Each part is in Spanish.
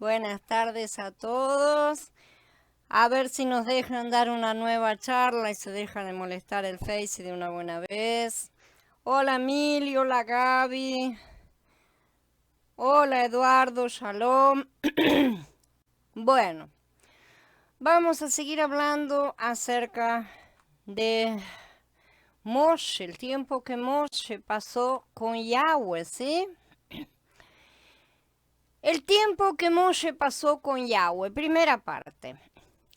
Buenas tardes a todos. A ver si nos dejan dar una nueva charla y se deja de molestar el Face de una buena vez. Hola Emilio, hola Gaby, hola Eduardo, shalom. Bueno, vamos a seguir hablando acerca de Moshe, el tiempo que Moshe pasó con Yahweh, ¿sí? El tiempo que Moshe pasó con Yahweh, primera parte.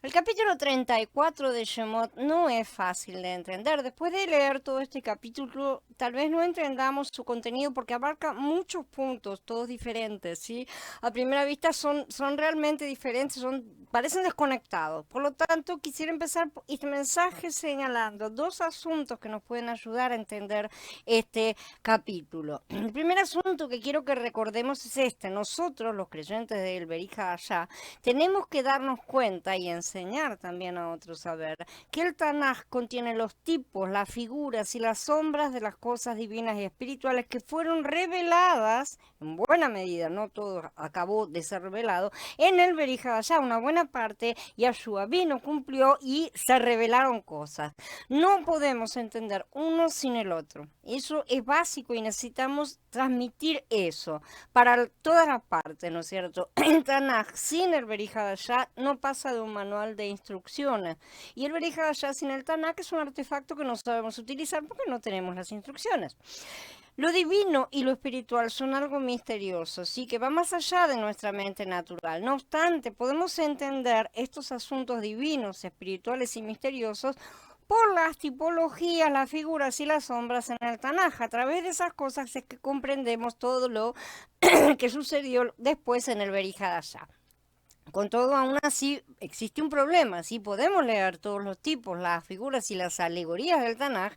El capítulo 34 de Shemot no es fácil de entender. Después de leer todo este capítulo, tal vez no entendamos su contenido porque abarca muchos puntos, todos diferentes, ¿sí? A primera vista son realmente diferentes, parecen desconectados. Por lo tanto, quisiera empezar este mensaje señalando dos asuntos que nos pueden ayudar a entender este capítulo. El primer asunto que quiero que recordemos es este. Nosotros, los creyentes del Berija Allá, tenemos que darnos cuenta y enseñar también a otros a ver que el Tanaj contiene los tipos, las figuras y las sombras de las cosas divinas y espirituales que fueron reveladas, en buena medida, no todo acabó de ser revelado, en el Berija Allá, una buena parte, Yahshua vino, cumplió y se revelaron cosas. No podemos entender uno sin el otro. Eso es básico y necesitamos transmitir eso para todas las partes, ¿no es cierto? El Tanaj sin el Berija no pasa de un manual de instrucciones. Y el Berija sin el Tanaj es un artefacto que no sabemos utilizar porque no tenemos las instrucciones. Lo divino y lo espiritual son algo misterioso, sí, que va más allá de nuestra mente natural. No obstante, podemos entender estos asuntos divinos, espirituales y misteriosos por las tipologías, las figuras y las sombras en el Tanaj. A través de esas cosas es que comprendemos todo lo que sucedió después en el Berihadashah. Con todo, aún así, existe un problema. Sí, podemos leer todos los tipos, las figuras y las alegorías del Tanaj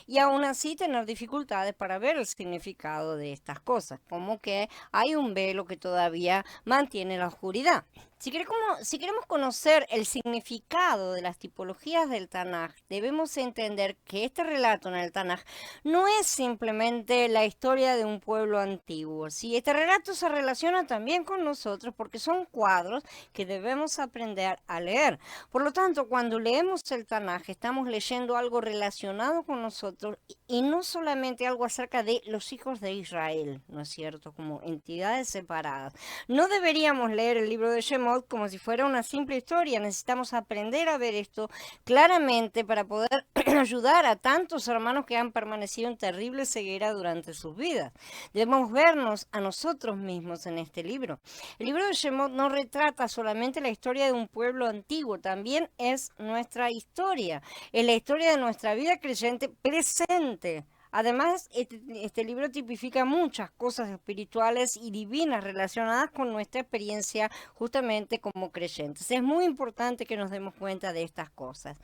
y aún así tener dificultades para ver el significado de estas cosas, como que hay un velo que todavía mantiene la oscuridad. Si queremos conocer el significado de las tipologías del Tanaj, debemos entender que este relato en el Tanaj no es simplemente la historia de un pueblo antiguo. ¿Sí? Este relato se relaciona también con nosotros porque son cuadros que debemos aprender a leer. Por lo tanto, cuando leemos el Tanaj, estamos leyendo algo relacionado con nosotros y no solamente algo acerca de los hijos de Israel, ¿no es cierto? Como entidades separadas. No deberíamos leer el libro de Shemot como si fuera una simple historia. Necesitamos aprender a ver esto claramente para poder ayudar a tantos hermanos que han permanecido en terrible ceguera durante sus vidas. Debemos vernos a nosotros mismos en este libro. El libro de Shemot no retrata solamente la historia de un pueblo antiguo, también es nuestra historia, es la historia de nuestra vida creyente presente. Además, este libro tipifica muchas cosas espirituales y divinas relacionadas con nuestra experiencia justamente como creyentes. Es muy importante que nos demos cuenta de estas cosas.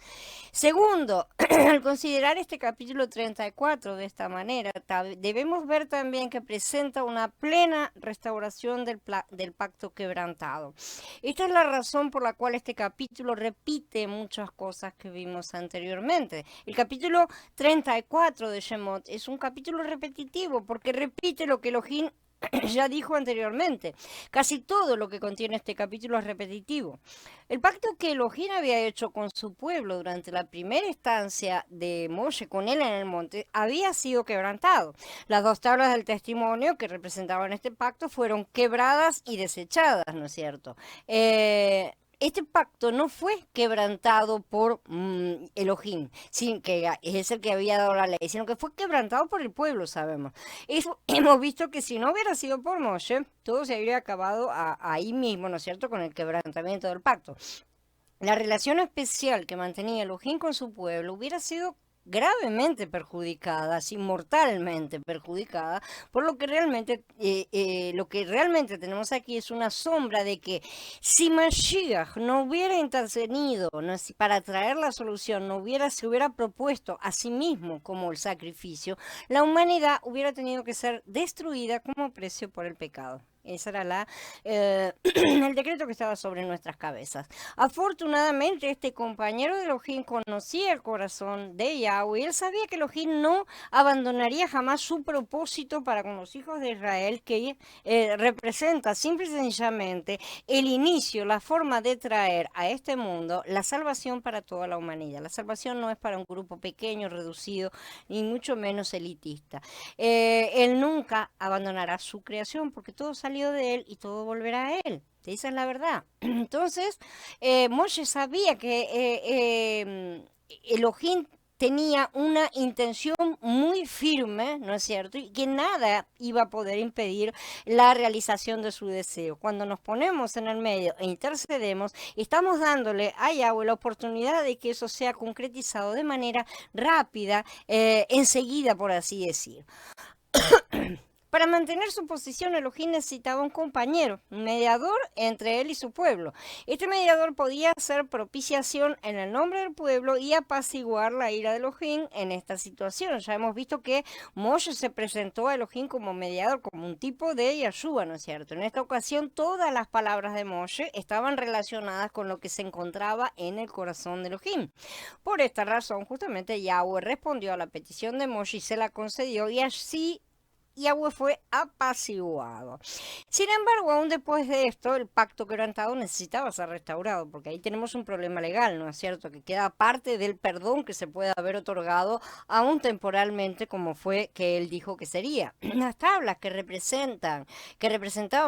Segundo, al considerar este capítulo 34 de esta manera, debemos ver también que presenta una plena restauración del pacto quebrantado. Esta es la razón por la cual este capítulo repite muchas cosas que vimos anteriormente. El capítulo 34 de Shemot es un capítulo repetitivo porque repite lo que Elohim ya dijo anteriormente. Casi todo lo que contiene este capítulo es repetitivo. El pacto que Elohim había hecho con su pueblo durante la primera estancia de Moshe con él en el monte había sido quebrantado. Las dos tablas del testimonio que representaban este pacto fueron quebradas y desechadas, ¿no es cierto? Este pacto no fue quebrantado por Elohim, sin que es el que había dado la ley, sino que fue quebrantado por el pueblo, sabemos. Eso hemos visto que si no hubiera sido por Moshe, todo se habría acabado ahí mismo, ¿no es cierto?, con el quebrantamiento del pacto. La relación especial que mantenía Elohim con su pueblo hubiera sido gravemente perjudicada, así mortalmente perjudicada, por lo que realmente tenemos aquí es una sombra de que si Mashiach no hubiera intervenido, ¿no? Si para traer la solución se hubiera propuesto a sí mismo como el sacrificio, la humanidad hubiera tenido que ser destruida como precio por el pecado. Esa era el decreto que estaba sobre nuestras cabezas. Afortunadamente, este compañero de Elohim conocía el corazón de Yahweh y él sabía que Elohim no abandonaría jamás su propósito para con los hijos de Israel, que representa simple y sencillamente el inicio, la forma de traer a este mundo la salvación para toda la humanidad. La salvación no es para un grupo pequeño, reducido, ni mucho menos elitista. Él nunca abandonará su creación porque todo salió de él y todo volverá a él. Esa es la verdad. Entonces, Moshe sabía que Elohim tenía una intención muy firme, ¿no es cierto? Y que nada iba a poder impedir la realización de su deseo. Cuando nos ponemos en el medio e intercedemos, estamos dándole a Yahweh la oportunidad de que eso sea concretizado de manera rápida, enseguida, por así decir. Para mantener su posición, Elohim necesitaba un compañero, un mediador entre él y su pueblo. Este mediador podía hacer propiciación en el nombre del pueblo y apaciguar la ira de Elohim en esta situación. Ya hemos visto que Moshe se presentó a Elohim como mediador, como un tipo de Yahshua, ¿no es cierto? En esta ocasión, todas las palabras de Moshe estaban relacionadas con lo que se encontraba en el corazón de Elohim. Por esta razón, justamente Yahweh respondió a la petición de Moshe y se la concedió, y así Yahweh fue apaciguado. Sin embargo, aún después de esto, el pacto quebrantado necesitaba ser restaurado, porque ahí tenemos un problema legal, ¿no es cierto? Que queda parte del perdón que se puede haber otorgado, aún temporalmente, como fue que él dijo que sería. Las tablas que representaban,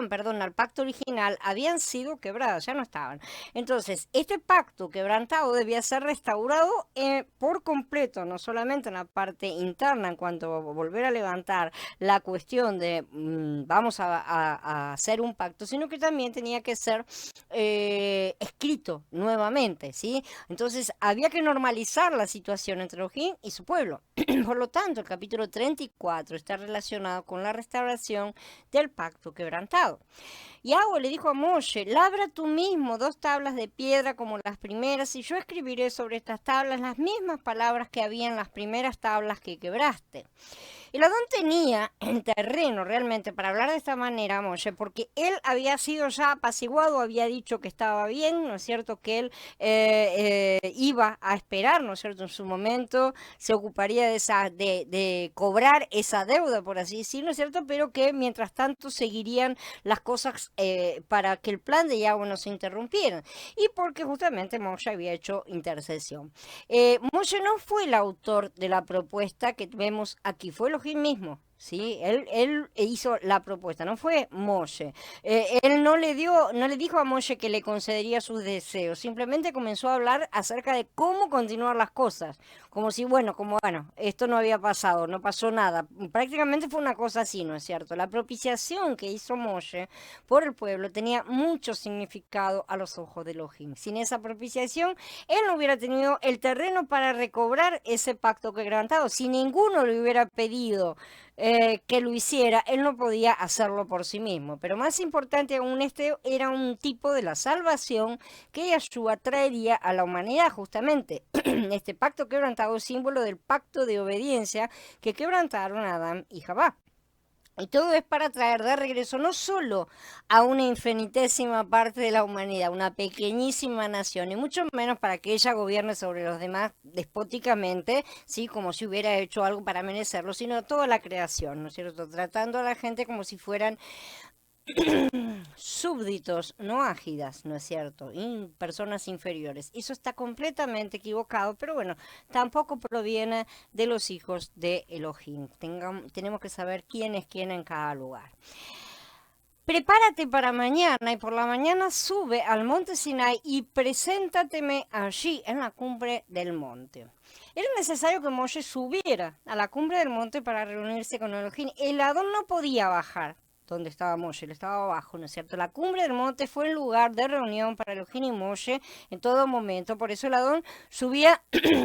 perdón, al pacto original habían sido quebradas, ya no estaban. Entonces, este pacto quebrantado debía ser restaurado por completo, no solamente en la parte interna, en cuanto a volver a levantar la cuestión de vamos a hacer un pacto, sino que también tenía que ser escrito nuevamente, ¿sí? Entonces había que normalizar la situación entre Elohim y su pueblo. Por lo tanto, el capítulo 34 está relacionado con la restauración del pacto quebrantado. Yahweh le dijo a Moshe: labra tú mismo 2 tablas de piedra como las primeras, y yo escribiré sobre estas tablas las mismas palabras que había en las primeras tablas que quebraste. El Adón tenía el terreno realmente para hablar de esta manera a Moshe, porque él había sido ya apaciguado, había dicho que estaba bien, ¿no es cierto? Que él iba a esperar, ¿no es cierto? En su momento se ocuparía de cobrar esa deuda, por así decirlo, ¿no es cierto? Pero que mientras tanto seguirían las cosas para que el plan de Yahweh no se interrumpiera. Y porque justamente Moshe había hecho intercesión. Moshe no fue el autor de la propuesta que vemos aquí, fue Elohim mismo. Sí, él hizo la propuesta, no fue Moshe. Él no le dijo a Moshe que le concedería sus deseos, simplemente comenzó a hablar acerca de cómo continuar las cosas, como si, bueno, esto no había pasado, no pasó nada. Prácticamente fue una cosa así, ¿no es cierto? La propiciación que hizo Moshe por el pueblo tenía mucho significado a los ojos de Elohim. Sin esa propiciación, él no hubiera tenido el terreno para recobrar ese pacto quebrantado. Si ninguno le hubiera pedido que lo hiciera, él no podía hacerlo por sí mismo. Pero más importante aún, este era un tipo de la salvación que Yahshua traería a la humanidad, justamente. Este pacto quebrantado es símbolo del pacto de obediencia que quebrantaron Adán y Jabá. Y todo es para traer de regreso no solo a una infinitésima parte de la humanidad, una pequeñísima nación, y mucho menos para que ella gobierne sobre los demás despóticamente, ¿sí? Como si hubiera hecho algo para merecerlo, sino a toda la creación, ¿no es cierto? Tratando a la gente como si fueran súbditos, no ágidas, ¿no es cierto? Personas inferiores. Eso está completamente equivocado, pero bueno, tampoco proviene de los hijos de Elohim. Tenemos que saber quién es quién en cada lugar. Prepárate para mañana, y por la mañana sube al monte Sinai y preséntateme allí en la cumbre del monte. Era necesario que Moshe subiera a la cumbre del monte para reunirse con Elohim. El Adón no podía bajar donde estaba Moshe, él estaba abajo, ¿no es cierto? La cumbre del monte fue el lugar de reunión para Elohim y Moshe en todo momento. Por eso el Adón subía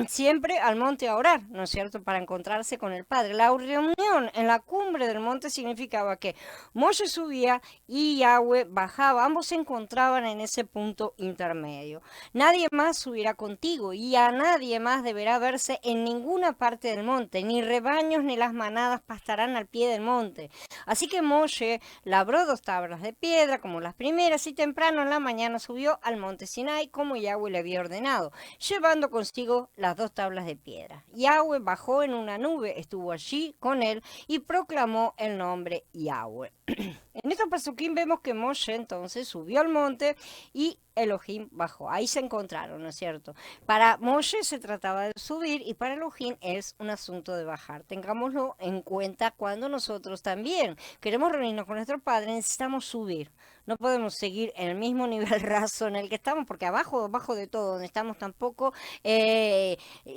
siempre al monte a orar, ¿no es cierto? Para encontrarse con el Padre. La reunión en la cumbre del monte significaba que Moshe subía y Yahweh bajaba. Ambos se encontraban en ese punto intermedio. Nadie más subirá contigo, y a nadie más deberá verse en ninguna parte del monte. Ni rebaños ni las manadas pastarán al pie del monte. Así que Moshe Moshe labró 2 tablas de piedra como las primeras y temprano en la mañana subió al monte Sinai como Yahweh le había ordenado, llevando consigo las 2 tablas de piedra. Yahweh bajó en una nube, estuvo allí con él y proclamó el nombre Yahweh. En estos pasuquín vemos que Moshe entonces subió al monte y Elohim bajó. Ahí se encontraron, ¿no es cierto? Para Moshe se trataba de subir y para Elohim es un asunto de bajar. Tengámoslo en cuenta cuando nosotros también queremos reunirnos con nuestro Padre, necesitamos subir. No podemos seguir en el mismo nivel raso en el que estamos, porque abajo de todo, donde estamos tampoco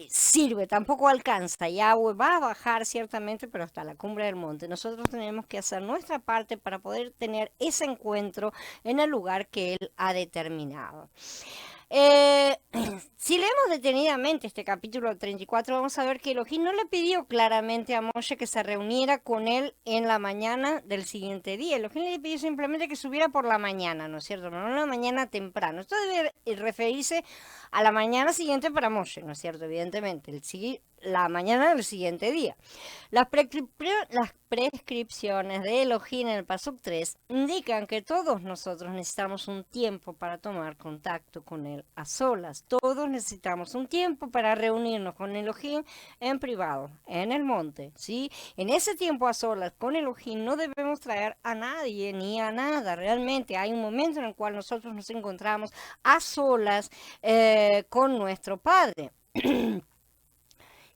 sirve, tampoco alcanza. Yahweh va a bajar ciertamente, pero hasta la cumbre del monte. Nosotros tenemos que hacer nuestra parte para poder tener ese encuentro en el lugar que Él ha determinado. Eh, si leemos detenidamente este capítulo 34, vamos a ver que Elohim no le pidió claramente a Moshe que se reuniera con él en la mañana del siguiente día. Elohim le pidió simplemente que subiera por la mañana, ¿no es cierto? No en la mañana temprano. Esto debe referirse a la mañana siguiente para Moshe, ¿no es cierto? Evidentemente, la mañana del siguiente día. Las prescripciones de Elohim en el Pasuk 3 indican que todos nosotros necesitamos un tiempo para tomar contacto con Él a solas. Todos necesitamos un tiempo para reunirnos con Elohim en privado, en el monte, ¿sí? En ese tiempo a solas con Elohim no debemos traer a nadie ni a nada. Realmente hay un momento en el cual nosotros nos encontramos a solas con nuestro Padre.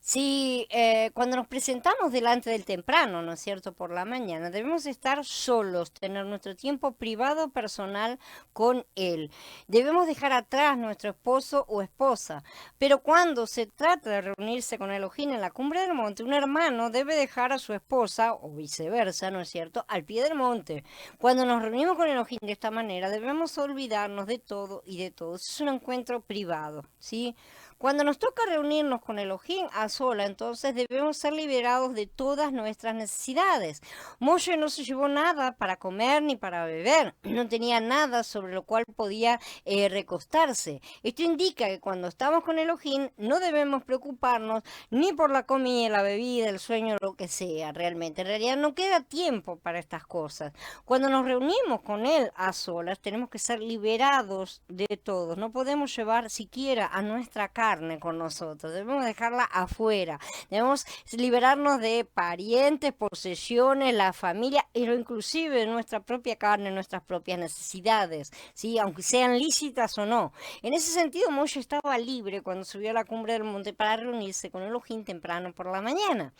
Si cuando nos presentamos delante del temprano, ¿no es cierto?, por la mañana, debemos estar solos, tener nuestro tiempo privado personal con Él. Debemos dejar atrás nuestro esposo o esposa. Pero cuando se trata de reunirse con Elohim en la cumbre del monte, un hermano debe dejar a su esposa, o viceversa, ¿no es cierto?, al pie del monte. Cuando nos reunimos con Elohim de esta manera, debemos olvidarnos de todo y de todos. Es un encuentro privado, ¿sí? Cuando nos toca reunirnos con Elohim a sola, entonces debemos ser liberados de todas nuestras necesidades. Moshe no se llevó nada para comer ni para beber, no tenía nada sobre lo cual podía recostarse. Esto indica que cuando estamos con Elohim no debemos preocuparnos ni por la comida, la bebida, el sueño, lo que sea realmente. En realidad no queda tiempo para estas cosas. Cuando nos reunimos con Él a solas, tenemos que ser liberados de todo. No podemos llevar siquiera a nuestra carne con nosotros, debemos dejarla afuera, debemos liberarnos de parientes, posesiones, la familia, pero inclusive de nuestra propia carne, nuestras propias necesidades, ¿sí? Aunque sean lícitas o no. En ese sentido, Moshe estaba libre cuando subió a la cumbre del monte para reunirse con Elohim temprano por la mañana.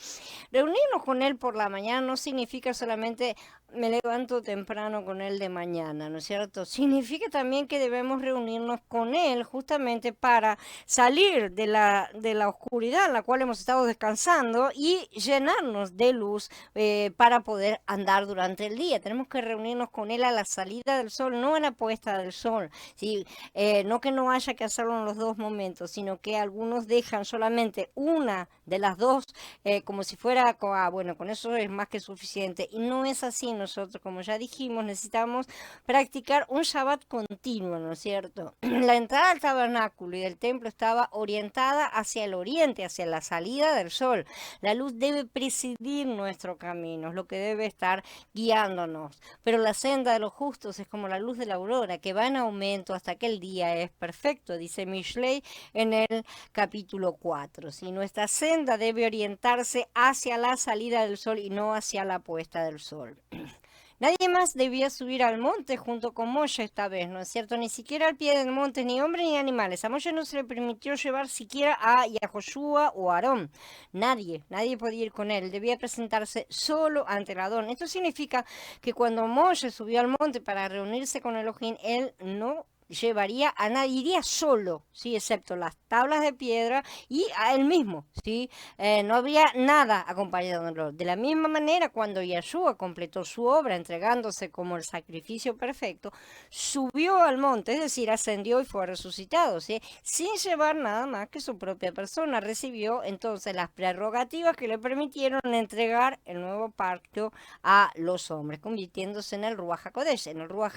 Reunirnos con Él por la mañana no significa solamente me levanto temprano con Él de mañana, ¿no es cierto? Significa también que debemos reunirnos con Él justamente para salir de la oscuridad en la cual hemos estado descansando y llenarnos de luz para poder andar durante el día. Tenemos que reunirnos con Él a la salida del sol, no a la puesta del sol, ¿sí? No que no haya que hacerlo en los dos momentos, sino que algunos dejan solamente una de las dos como si fuera, bueno, con eso es más que suficiente. Y no es así. Nosotros, como ya dijimos, necesitamos practicar un Shabbat continuo, ¿no es cierto? La entrada al tabernáculo y del templo estaba orientada hacia el oriente, hacia la salida del sol. La luz debe presidir nuestro camino, es lo que debe estar guiándonos. Pero la senda de los justos es como la luz de la aurora, que va en aumento hasta que el día es perfecto, dice Mishlei en el capítulo 4. Si nuestra senda debe orientarse hacia la salida del sol y no hacia la puesta del sol. Nadie más debía subir al monte junto con Moshe esta vez, ¿no es cierto? Ni siquiera al pie del monte, ni hombres ni animales. A Moshe no se le permitió llevar siquiera a Yahoshua o Aarón. Nadie podía ir con él. Debía presentarse solo ante el Adón. Esto significa que cuando Moshe subió al monte para reunirse con Elohim, él no llevaría a nadie, iría solo, ¿sí? Excepto las tablas de piedra y a él mismo, ¿sí? No habría nada acompañándolo. De la misma manera, cuando Yeshua completó su obra entregándose como el sacrificio perfecto, subió al monte, es decir, ascendió y fue resucitado, ¿sí? Sin llevar nada más que su propia persona. Recibió entonces las prerrogativas que le permitieron entregar el nuevo pacto a los hombres, convirtiéndose en el Ruach HaKodesh, en el Ruach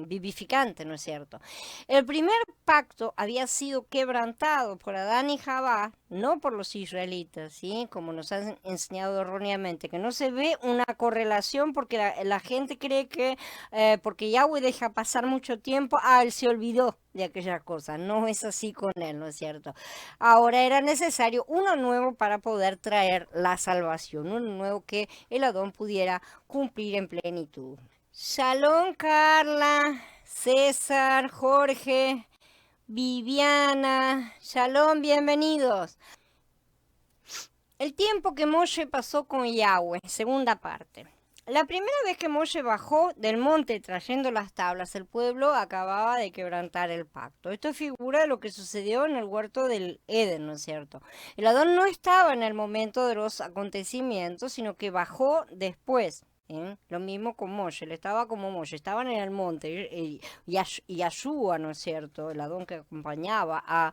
vivificante, ¿no es cierto? cierto? El primer pacto había sido quebrantado por Adán y Jabá, no por los israelitas, ¿sí? Como nos han enseñado erróneamente, que no se ve una correlación porque la gente cree que porque Yahweh deja pasar mucho tiempo, él se olvidó de aquella cosa. No es así con él, ¿no es cierto? Ahora era necesario uno nuevo para poder traer la salvación, uno nuevo que el Adón pudiera cumplir en plenitud. Shalom, Carla, César, Jorge, Viviana, Shalom, bienvenidos. El tiempo que Moshe pasó con Yahweh, segunda parte. La primera vez que Moshe bajó del monte trayendo las tablas, el pueblo acababa de quebrantar el pacto. Esto es figura de lo que sucedió en el huerto del Edén, ¿no es cierto? El Adón no estaba en el momento de los acontecimientos, sino que bajó después. Lo mismo con Moshe, él estaba como Moshe, estaban en el monte, y Yahshua, ¿no es cierto? El Adón que acompañaba a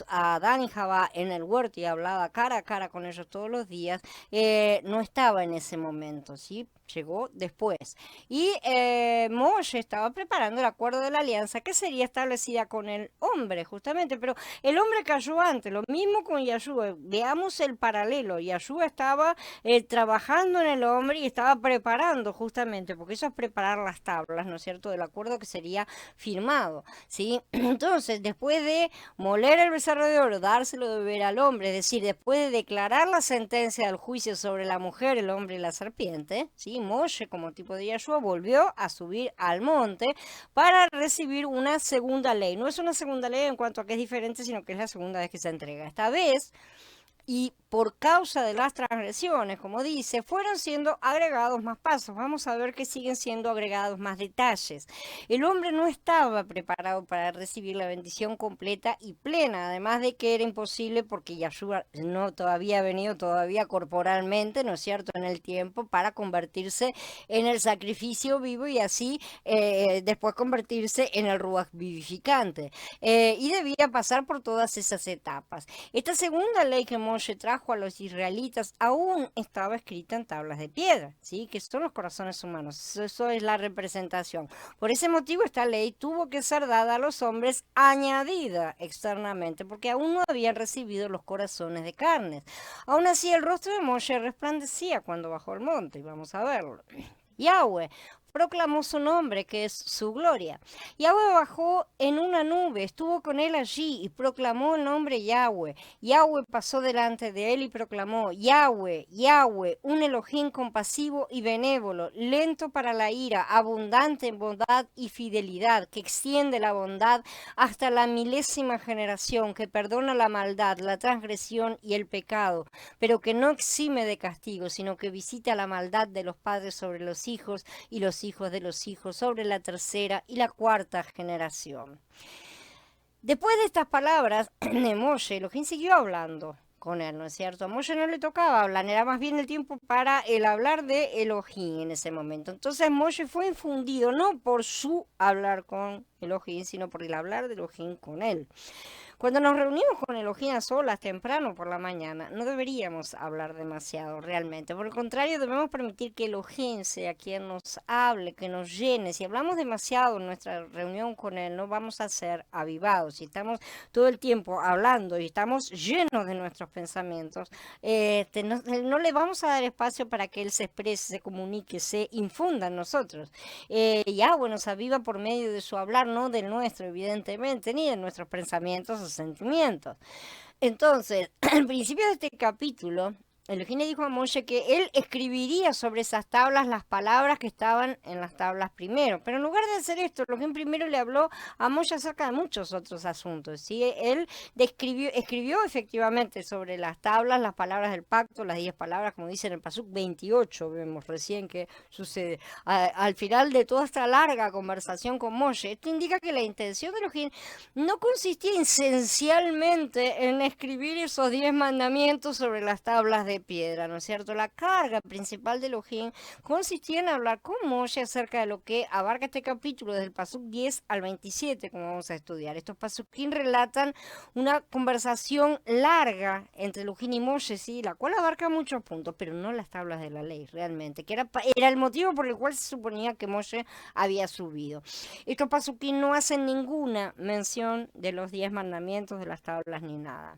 Adán y Jabá en el huerto y hablaba cara a cara con ellos todos los días, no estaba en ese momento, ¿sí? Llegó después. Y Moshe estaba preparando el acuerdo de la alianza que sería establecida con el hombre, justamente, pero el hombre cayó antes, lo mismo con Yahshua. Veamos el paralelo. Yahshua estaba trabajando en el hombre y estaba preparando justamente, porque eso es preparar las tablas, ¿no es cierto?, del acuerdo que sería firmado, ¿sí? Entonces, después de moler el becerro de oro, dárselo de beber al hombre, es decir, después de declarar la sentencia del juicio sobre la mujer, el hombre y la serpiente, ¿sí? Moshe, como tipo de Yahshua, volvió a subir al monte para recibir una segunda ley. No es una segunda ley en cuanto a que es diferente, sino que es la segunda vez que se entrega. Esta vez, y por causa de las transgresiones, como dice, fueron siendo agregados más pasos. Vamos a ver que siguen siendo agregados más detalles. El hombre no estaba preparado para recibir la bendición completa y plena, además de que era imposible porque Yahshua no todavía ha venido todavía corporalmente, ¿no es cierto?, en el tiempo para convertirse en el sacrificio vivo y así después convertirse en el ruach vivificante. Y debía pasar por todas esas etapas. Esta segunda ley que Moshe trajo a los israelitas aún estaba escrita en tablas de piedra, ¿sí? Que son los corazones humanos. Eso es la representación. Por ese motivo esta ley tuvo que ser dada a los hombres añadida externamente, porque aún no habían recibido los corazones de carne. Aún así el rostro de Moshe resplandecía cuando bajó el monte, y vamos a verlo. Yahweh proclamó su nombre, que es su gloria. Yahweh bajó en una nube, estuvo con él allí y proclamó el nombre Yahweh. Yahweh pasó delante de él y proclamó: Yahweh, Yahweh, un Elohim compasivo y benévolo, lento para la ira, abundante en bondad y fidelidad, que extiende la bondad hasta la milésima generación, que perdona la maldad, la transgresión y el pecado, pero que no exime de castigo, sino que visita la maldad de los padres sobre los hijos y los hijos de los hijos sobre la tercera y la cuarta generación. Después de estas palabras de Moshe, Elohim siguió hablando con él, ¿no es cierto? A Moshe no le tocaba hablar, era más bien el tiempo para el hablar de Elohim en ese momento. Entonces Moshe fue infundido no por su hablar con Elohim, sino por el hablar de Elohim con él. Cuando nos reunimos con Elohim a solas temprano por la mañana, no deberíamos hablar demasiado realmente. Por el contrario, debemos permitir que Elohim sea quien nos hable, que nos llene. Si hablamos demasiado en nuestra reunión con Él, no vamos a ser avivados. Si estamos todo el tiempo hablando y estamos llenos de nuestros pensamientos, no le vamos a dar espacio para que Él se exprese, se comunique, se infunda en nosotros. Yahweh nos aviva por medio de su hablar, no del nuestro, evidentemente, ni de nuestros pensamientos o sentimientos. Entonces, al principio de este capítulo, Elohim le dijo a Moshe que él escribiría sobre esas tablas las palabras que estaban en las tablas primero. Pero en lugar de hacer esto, Elohim primero le habló a Moshe acerca de muchos otros asuntos, ¿sí? Él escribió efectivamente sobre las tablas las palabras del pacto, las 10 palabras, como dice en el Pasuk 28, vemos recién que sucede. Al final de toda esta larga conversación con Moshe, esto indica que la intención de Elohim no consistía esencialmente en escribir esos 10 mandamientos sobre las tablas de de piedra, ¿no es cierto? La carga principal de Elohim consistía en hablar con Moshe acerca de lo que abarca este capítulo desde el pasuk 10 al 27, como vamos a estudiar. Estos pasukim relatan una conversación larga entre Elohim y Moshe, sí, la cual abarca muchos puntos, pero no las tablas de la ley realmente, que era el motivo por el cual se suponía que Moshe había subido. Estos pasukim no hacen ninguna mención de los 10 mandamientos, de las tablas ni nada.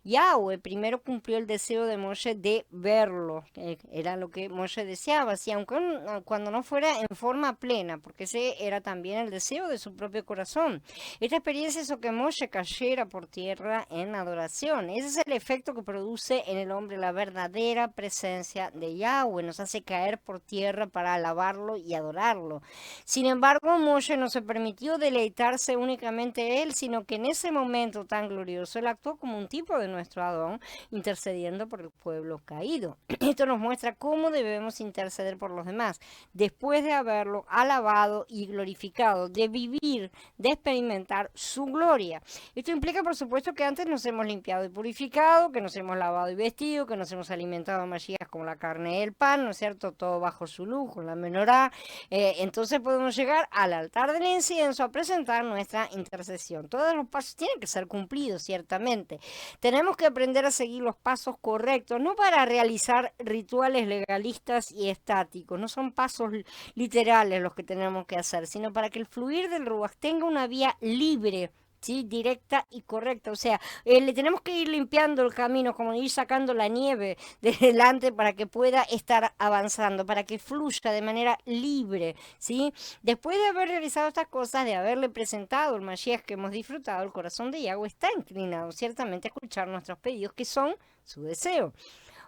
Yahweh primero cumplió el deseo de Moshe de verlo, que era lo que Moshe deseaba, sí, aunque cuando no fuera en forma plena, porque ese era también el deseo de su propio corazón. Esta experiencia hizo que Moshe cayera por tierra en adoración. Ese es el efecto que produce en el hombre la verdadera presencia de Yahweh, nos hace caer por tierra para alabarlo y adorarlo. Sin embargo, Moshe no se permitió deleitarse únicamente él, sino que en ese momento tan glorioso él actuó como un tipo de nuestro Adón, intercediendo por el pueblo caído. Esto nos muestra cómo debemos interceder por los demás, después de haberlo alabado y glorificado, de vivir, de experimentar su gloria. Esto implica, por supuesto, que antes nos hemos limpiado y purificado, que nos hemos lavado y vestido, que nos hemos alimentado Mashiach como la carne y el pan, ¿no es cierto? Todo bajo su luz, con la menorá. Entonces podemos llegar al altar del incienso a presentar nuestra intercesión. Todos los pasos tienen que ser cumplidos, ciertamente. Tenemos que aprender a seguir los pasos correctos, no para realizar rituales legalistas y estáticos, no son pasos literales los que tenemos que hacer, sino para que el fluir del Ruach tenga una vía libre, ¿sí? Directa y correcta. O sea, le tenemos que ir limpiando el camino, como ir sacando la nieve de delante para que pueda estar avanzando, para que fluya de manera libre, ¿sí? Después de haber realizado estas cosas, de haberle presentado el Mashiach que hemos disfrutado, el corazón de Yahweh está inclinado ciertamente a escuchar nuestros pedidos, que son su deseo.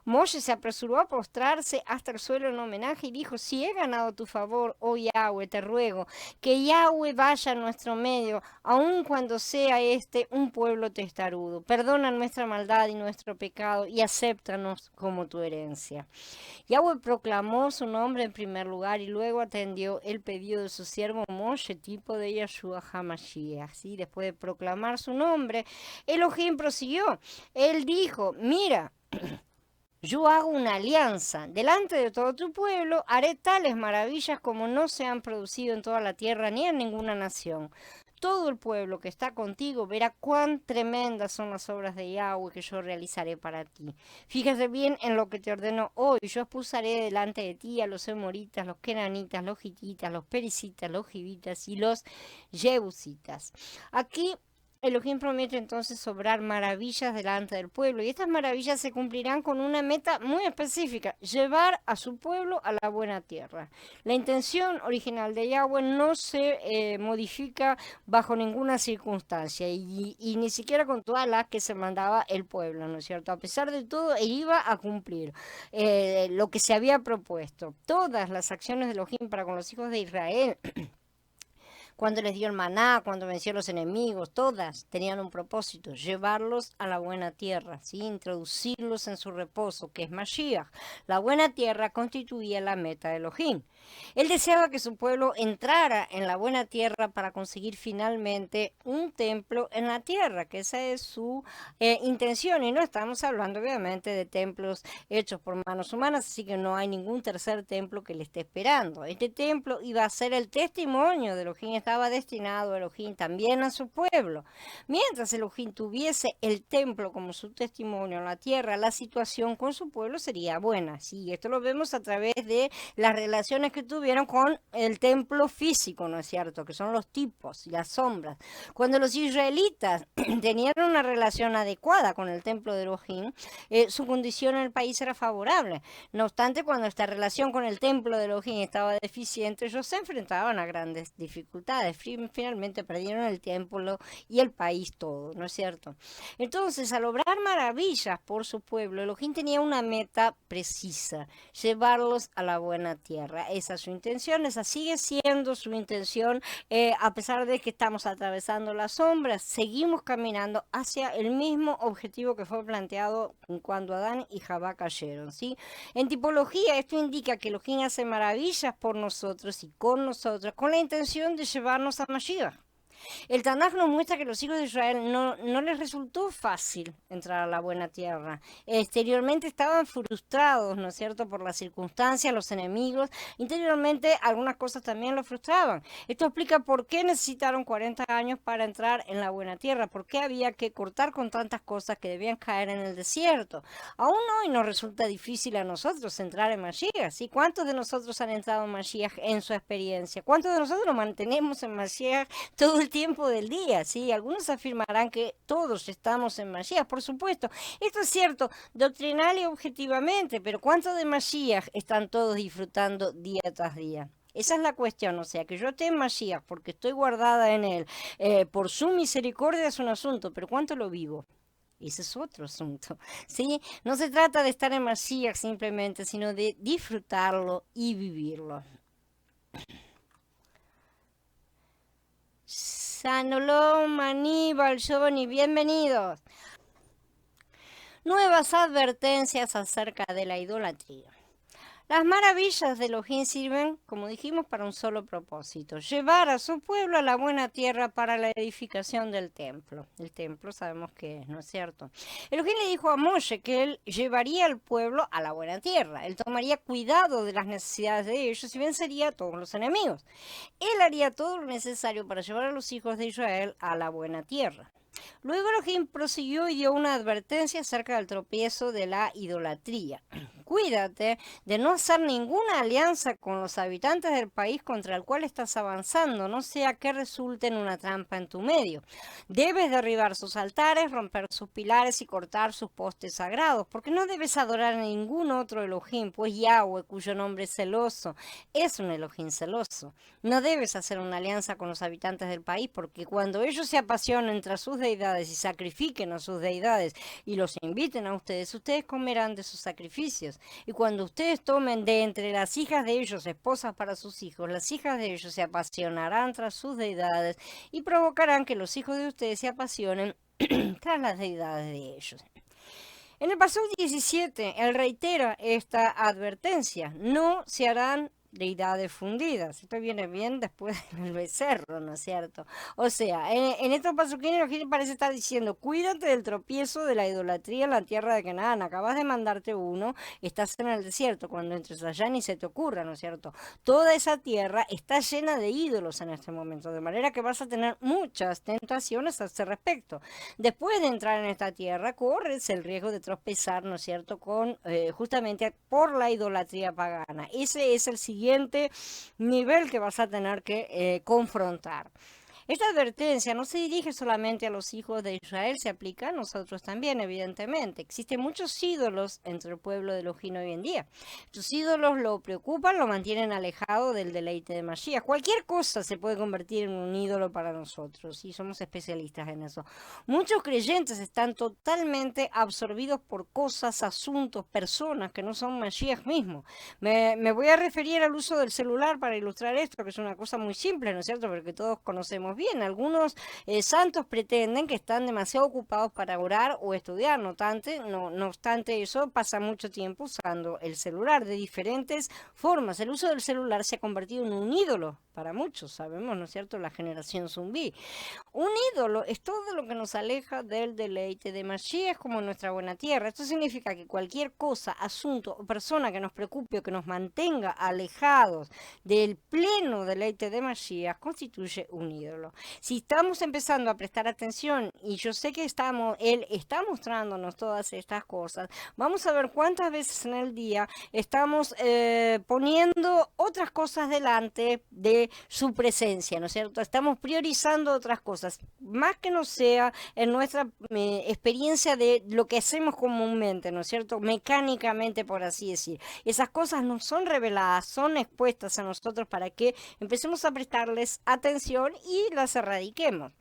Moshe se apresuró a postrarse hasta el suelo en homenaje y dijo: si he ganado tu favor, oh Yahweh, te ruego que Yahweh vaya a nuestro medio, aun cuando sea este un pueblo testarudo. Perdona nuestra maldad y nuestro pecado y acéptanos como tu herencia. Yahweh proclamó su nombre en primer lugar y luego atendió el pedido de su siervo Moshe, tipo de Yeshua HaMashiach. ¿Sí? Después de proclamar su nombre, Elohim prosiguió. Él dijo: mira, yo hago una alianza. Delante de todo tu pueblo haré tales maravillas como no se han producido en toda la tierra ni en ninguna nación. Todo el pueblo que está contigo verá cuán tremendas son las obras de Yahweh que yo realizaré para ti. Fíjate bien en lo que te ordeno hoy. Yo expulsaré delante de ti a los emoritas, los kenanitas, los hititas, los perisitas, los givitas y los jebusitas. Aquí Elohim promete entonces obrar maravillas delante del pueblo, y estas maravillas se cumplirán con una meta muy específica: llevar a su pueblo a la buena tierra. La intención original de Yahweh no se modifica bajo ninguna circunstancia, y ni siquiera con todas las que se mandaba el pueblo, ¿no es cierto? A pesar de todo, él iba a cumplir lo que se había propuesto. Todas las acciones de Elohim para con los hijos de Israel, cuando les dio el maná, cuando venció a los enemigos, todas tenían un propósito: llevarlos a la buena tierra, ¿sí? Introducirlos en su reposo, que es Mashiach. La buena tierra constituía la meta de Elohim. Él deseaba que su pueblo entrara en la buena tierra para conseguir finalmente un templo en la tierra, que esa es su intención. Y no estamos hablando obviamente de templos hechos por manos humanas, así que no hay ningún tercer templo que le esté esperando. Este templo iba a ser el testimonio de Elohim, estaba destinado Elohim también a su pueblo. Mientras Elohim tuviese el templo como su testimonio en la tierra, la situación con su pueblo sería buena. Sí, esto lo vemos a través de las relaciones que tuvieron con el templo físico, ¿no es cierto? Que son los tipos y las sombras. Cuando los israelitas tenían una relación adecuada con el templo de Elohim, su condición en el país era favorable. No obstante, cuando esta relación con el templo de Elohim estaba deficiente, ellos se enfrentaban a grandes dificultades. Finalmente perdieron el templo y el país todo, ¿no es cierto? Entonces, al obrar maravillas por su pueblo, Elohim tenía una meta precisa: llevarlos a la buena tierra. Esa es su intención, esa sigue siendo su intención, a pesar de que estamos atravesando las sombras, seguimos caminando hacia el mismo objetivo que fue planteado cuando Adán y Jabá cayeron, ¿sí? En tipología, esto indica que Elohim hace maravillas por nosotros y con nosotros, con la intención de llevarnos a Mashiach. El Tanaj nos muestra que los hijos de Israel no les resultó fácil entrar a la buena tierra. Exteriormente estaban frustrados, ¿no es cierto?, por las circunstancias, los enemigos. Interiormente algunas cosas también los frustraban. Esto explica por qué necesitaron 40 años para entrar en la buena tierra, por qué había que cortar con tantas cosas que debían caer en el desierto. Aún hoy nos resulta difícil a nosotros entrar en Mashiach, ¿sí? ¿Cuántos de nosotros han entrado en Mashiach en su experiencia? ¿Cuántos de nosotros nos mantenemos en Mashiach todo el tiempo del día? ¿Sí? Algunos afirmarán que todos estamos en Mashiach, por supuesto. Esto es cierto, doctrinal y objetivamente, pero ¿cuántos de Mashiach están todos disfrutando día tras día? Esa es la cuestión, o sea, que yo esté en Mashiach porque estoy guardada en él, por su misericordia es un asunto, pero ¿cuánto lo vivo? Ese es otro asunto, ¿sí? No se trata de estar en Mashiach simplemente, sino de disfrutarlo y vivirlo. Sanolom, Aníbal, Johnny, bienvenidos. Nuevas advertencias acerca de la idolatría. Las maravillas de Elohim sirven, como dijimos, para un solo propósito: llevar a su pueblo a la buena tierra para la edificación del templo. El templo sabemos que es, ¿no es cierto? Elohim le dijo a Moshe que él llevaría al pueblo a la buena tierra. Él tomaría cuidado de las necesidades de ellos y vencería a todos los enemigos. Él haría todo lo necesario para llevar a los hijos de Israel a la buena tierra. Luego Elohim prosiguió y dio una advertencia acerca del tropiezo de la idolatría. Cuídate de no hacer ninguna alianza con los habitantes del país contra el cual estás avanzando, no sea que resulte en una trampa en tu medio. Debes derribar sus altares, romper sus pilares y cortar sus postes sagrados, porque no debes adorar a ningún otro Elohim, pues Yahweh, cuyo nombre es celoso, es un Elohim celoso. No debes hacer una alianza con los habitantes del país, porque cuando ellos se apasionen tras sus deidades y sacrifiquen a sus deidades y los inviten a ustedes, ustedes comerán de sus sacrificios. Y cuando ustedes tomen de entre las hijas de ellos esposas para sus hijos, las hijas de ellos se apasionarán tras sus deidades y provocarán que los hijos de ustedes se apasionen tras las deidades de ellos. En el pasaje 17, él reitera esta advertencia: no se harán deidades fundidas. Esto viene bien después del becerro, ¿no es cierto? O sea, en estos pasuquines Elohim parece estar diciendo: cuídate del tropiezo de la idolatría en la tierra de Canaán. Acabas de mandarte uno, estás en el desierto. Cuando entres allá ni se te ocurra, ¿no es cierto? Toda esa tierra está llena de ídolos en este momento, de manera que vas a tener muchas tentaciones a ese respecto. Después de entrar en esta tierra, corres el riesgo de tropezar, ¿no es cierto?, con justamente por la idolatría pagana. Ese es el siguiente nivel que vas a tener que confrontar. Esta advertencia no se dirige solamente a los hijos de Israel, se aplica a nosotros también, evidentemente. Existen muchos ídolos entre el pueblo de Elohim hoy en día. Estos ídolos lo preocupan, lo mantienen alejado del deleite de Mashiach. Cualquier cosa se puede convertir en un ídolo para nosotros, y somos especialistas en eso. Muchos creyentes están totalmente absorbidos por cosas, asuntos, personas que no son Mashiach mismo. Me voy a referir al uso del celular para ilustrar esto, que es una cosa muy simple, ¿no es cierto?, porque todos conocemos bien. Algunos santos pretenden que están demasiado ocupados para orar o estudiar, no obstante eso, pasa mucho tiempo usando el celular de diferentes formas. El uso del celular se ha convertido en un ídolo para muchos, sabemos, ¿no es cierto?, la generación zumbí. Un ídolo es todo lo que nos aleja del deleite de Mashiach, como nuestra buena tierra. Esto significa que cualquier cosa, asunto o persona que nos preocupe o que nos mantenga alejados del pleno deleite de Mashiach constituye un ídolo. Si estamos empezando a prestar atención, y yo sé que él está mostrándonos todas estas cosas, vamos a ver cuántas veces en el día estamos poniendo otras cosas delante de su presencia, ¿no es cierto? Estamos priorizando otras cosas, más que no sea en nuestra experiencia de lo que hacemos comúnmente, ¿no es cierto?, mecánicamente, por así decir. Esas cosas no son reveladas, son expuestas a nosotros para que empecemos a prestarles atención y las erradiquemos.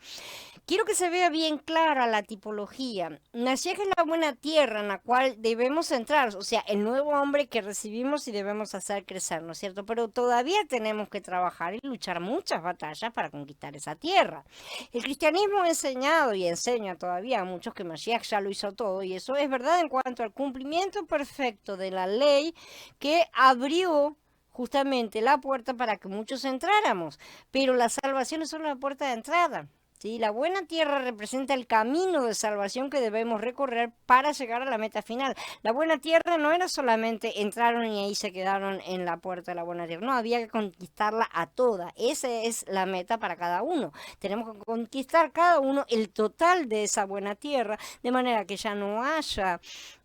Quiero que se vea bien clara la tipología. Mashiach es la buena tierra en la cual debemos entrar, o sea, el nuevo hombre que recibimos y debemos hacer crecer, ¿no es cierto? Pero todavía tenemos que trabajar y luchar muchas batallas para conquistar esa tierra. El cristianismo ha enseñado y enseña todavía a muchos que Mashiach ya lo hizo todo, y eso es verdad en cuanto al cumplimiento perfecto de la ley que abrió justamente la puerta para que muchos entráramos, pero la salvación es solo la puerta de entrada. ¿Sí? La buena tierra representa el camino de salvación que debemos recorrer para llegar a la meta final. La buena tierra no era solamente entraron y ahí se quedaron en la puerta de la buena tierra, no, había que conquistarla a toda. Esa es la meta para cada uno. Tenemos que conquistar cada uno el total de esa buena tierra, de manera que ya no haya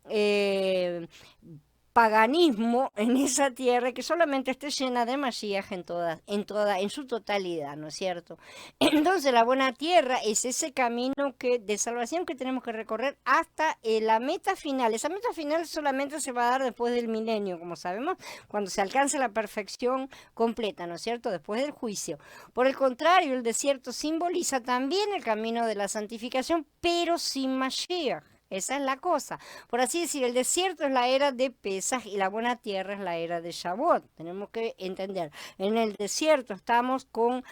eh, paganismo en esa tierra, que solamente esté llena de Mashiach en su totalidad, ¿no es cierto? Entonces la buena tierra es ese camino de salvación que tenemos que recorrer hasta la meta final. Esa meta final solamente se va a dar después del milenio, como sabemos, cuando se alcance la perfección completa, ¿no es cierto? Después del juicio. Por el contrario, el desierto simboliza también el camino de la santificación, pero sin Mashiach. Esa es la cosa. Por así decir, el desierto es la era de Pesaj y la buena tierra es la era de Shavuot. Tenemos que entender. En el desierto estamos con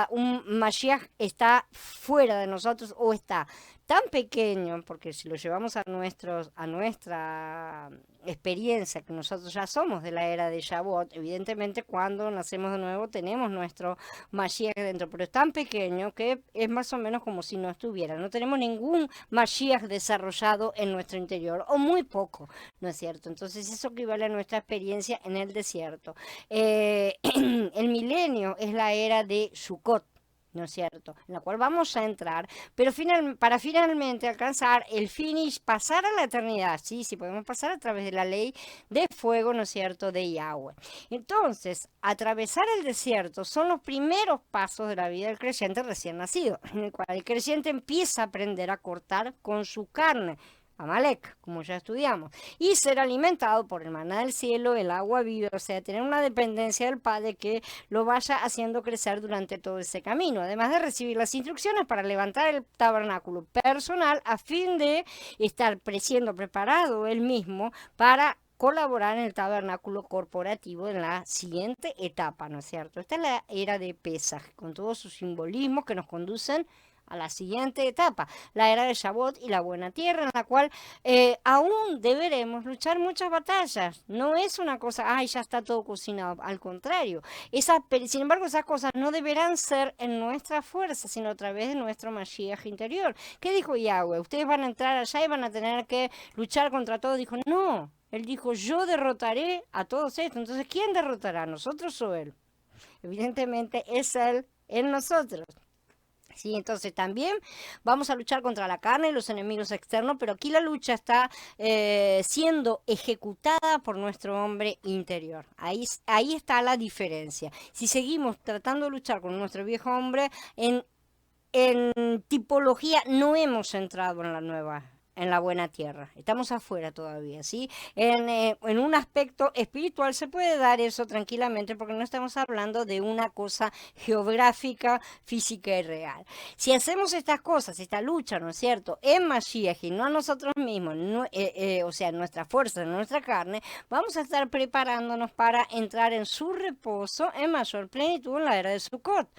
un Mashiach está fuera de nosotros o está tan pequeño, porque si lo llevamos a nuestra experiencia, que nosotros ya somos de la era de Shavuot, evidentemente cuando nacemos de nuevo tenemos nuestro Mashiach dentro, pero es tan pequeño que es más o menos como si no estuviera. No tenemos ningún Mashiach desarrollado en nuestro interior, o muy poco, ¿no es cierto? Entonces eso equivale a nuestra experiencia en el desierto. El milenio es la era de Sukkot, ¿no es cierto? En la cual vamos a entrar, pero para finalmente alcanzar el finish, pasar a la eternidad, sí, sí podemos pasar a través de la ley de fuego, ¿no es cierto?, de Yahweh. Entonces, atravesar el desierto son los primeros pasos de la vida del creyente recién nacido, en el cual el creyente empieza a aprender a cortar con su carne, Amalek, como ya estudiamos, y ser alimentado por el maná del cielo, el agua viva, o sea, tener una dependencia del Padre que lo vaya haciendo crecer durante todo ese camino, además de recibir las instrucciones para levantar el tabernáculo personal a fin de estar siendo preparado él mismo para colaborar en el tabernáculo corporativo en la siguiente etapa, ¿no es cierto? Esta es la era de Pesaj, con todos sus simbolismos que nos conducen a la siguiente etapa, la era de Shavuot y la buena tierra, en la cual aún deberemos luchar muchas batallas. No es una cosa, ay, ya está todo cocinado, al contrario. Sin embargo, esas cosas no deberán ser en nuestra fuerza, sino a través de nuestro Mashiach interior. ¿Qué dijo Yahweh? Ustedes van a entrar allá y van a tener que luchar contra todo. Dijo, no. Él dijo, yo derrotaré a todos estos. Entonces, ¿quién derrotará? ¿Nosotros o él? Evidentemente es él en nosotros. Sí, entonces también vamos a luchar contra la carne y los enemigos externos, pero aquí la lucha está siendo ejecutada por nuestro hombre interior. Ahí está la diferencia. Si seguimos tratando de luchar con nuestro viejo hombre, en tipología no hemos entrado en la buena tierra. Estamos afuera todavía, ¿sí? En un aspecto espiritual se puede dar eso tranquilamente porque no estamos hablando de una cosa geográfica, física y real. Si hacemos estas cosas, esta lucha, ¿no es cierto?, en Mashiach y no a nosotros mismos, o sea, en nuestra fuerza, en nuestra carne, vamos a estar preparándonos para entrar en su reposo en mayor plenitud en la era de Sukkot.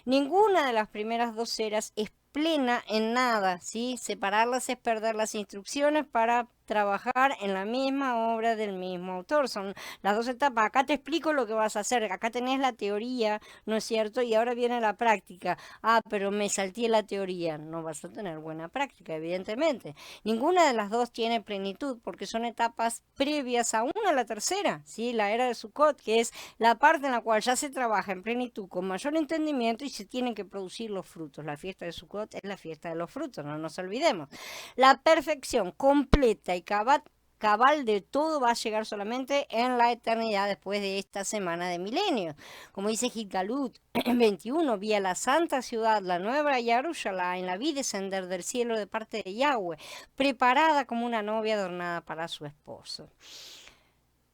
Ninguna de las primeras dos eras es plena en nada, ¿sí? Separarlas es perder las instrucciones para trabajar en la misma obra del mismo autor. Son las dos etapas. Acá te explico lo que vas a hacer. Acá tenés la teoría, ¿no es cierto? Y ahora viene la práctica. Ah, pero me salté la teoría. No vas a tener buena práctica, evidentemente. Ninguna de las dos tiene plenitud porque son etapas previas aún a la tercera, ¿sí? La era de Sukkot, que es la parte en la cual ya se trabaja en plenitud con mayor entendimiento y se tienen que producir los frutos. La fiesta de Sukkot es la fiesta de los frutos, no nos olvidemos. La perfección completa y cabal de todo va a llegar solamente en la eternidad después de esta semana de milenio. Como dice Gilgalut 21, vi a la santa ciudad, la nueva Jerusalén, la vi descender del cielo de parte de Yahweh, preparada como una novia adornada para su esposo.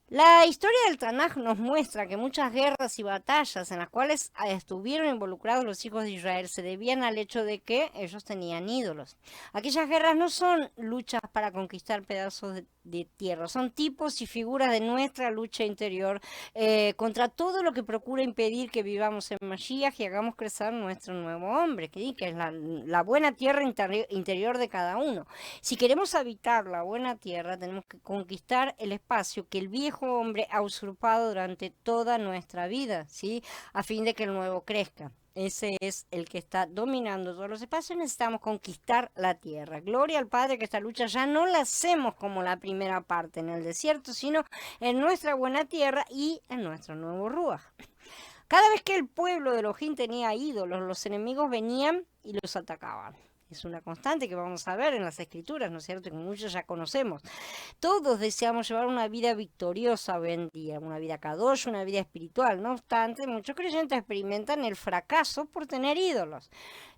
La historia del Tanaj nos muestra que muchas guerras y batallas en las cuales estuvieron involucrados los hijos de Israel se debían al hecho de que ellos tenían ídolos. Aquellas guerras no son luchas para conquistar pedazos de tierra, son tipos y figuras de nuestra lucha interior contra todo lo que procura impedir que vivamos en Mashiach y hagamos crecer nuestro nuevo hombre, que es la buena tierra interior de cada uno. Si queremos habitar la buena tierra, tenemos que conquistar el espacio que el viejo viejo hombre ha usurpado durante toda nuestra vida, ¿sí? A fin de que el nuevo crezca. Ese es el que está dominando todos los espacios. Necesitamos conquistar la tierra. Gloria al Padre que esta lucha ya no la hacemos como la primera parte en el desierto, sino en nuestra buena tierra y en nuestro nuevo Ruach. Cada vez que el pueblo de Elohim tenía ídolos, los enemigos venían y los atacaban. Es una constante que vamos a ver en las escrituras, ¿no es cierto? Que muchos ya conocemos. Todos deseamos llevar una vida victoriosa hoy en día, una vida kadosh, una vida espiritual. No obstante, muchos creyentes experimentan el fracaso por tener ídolos.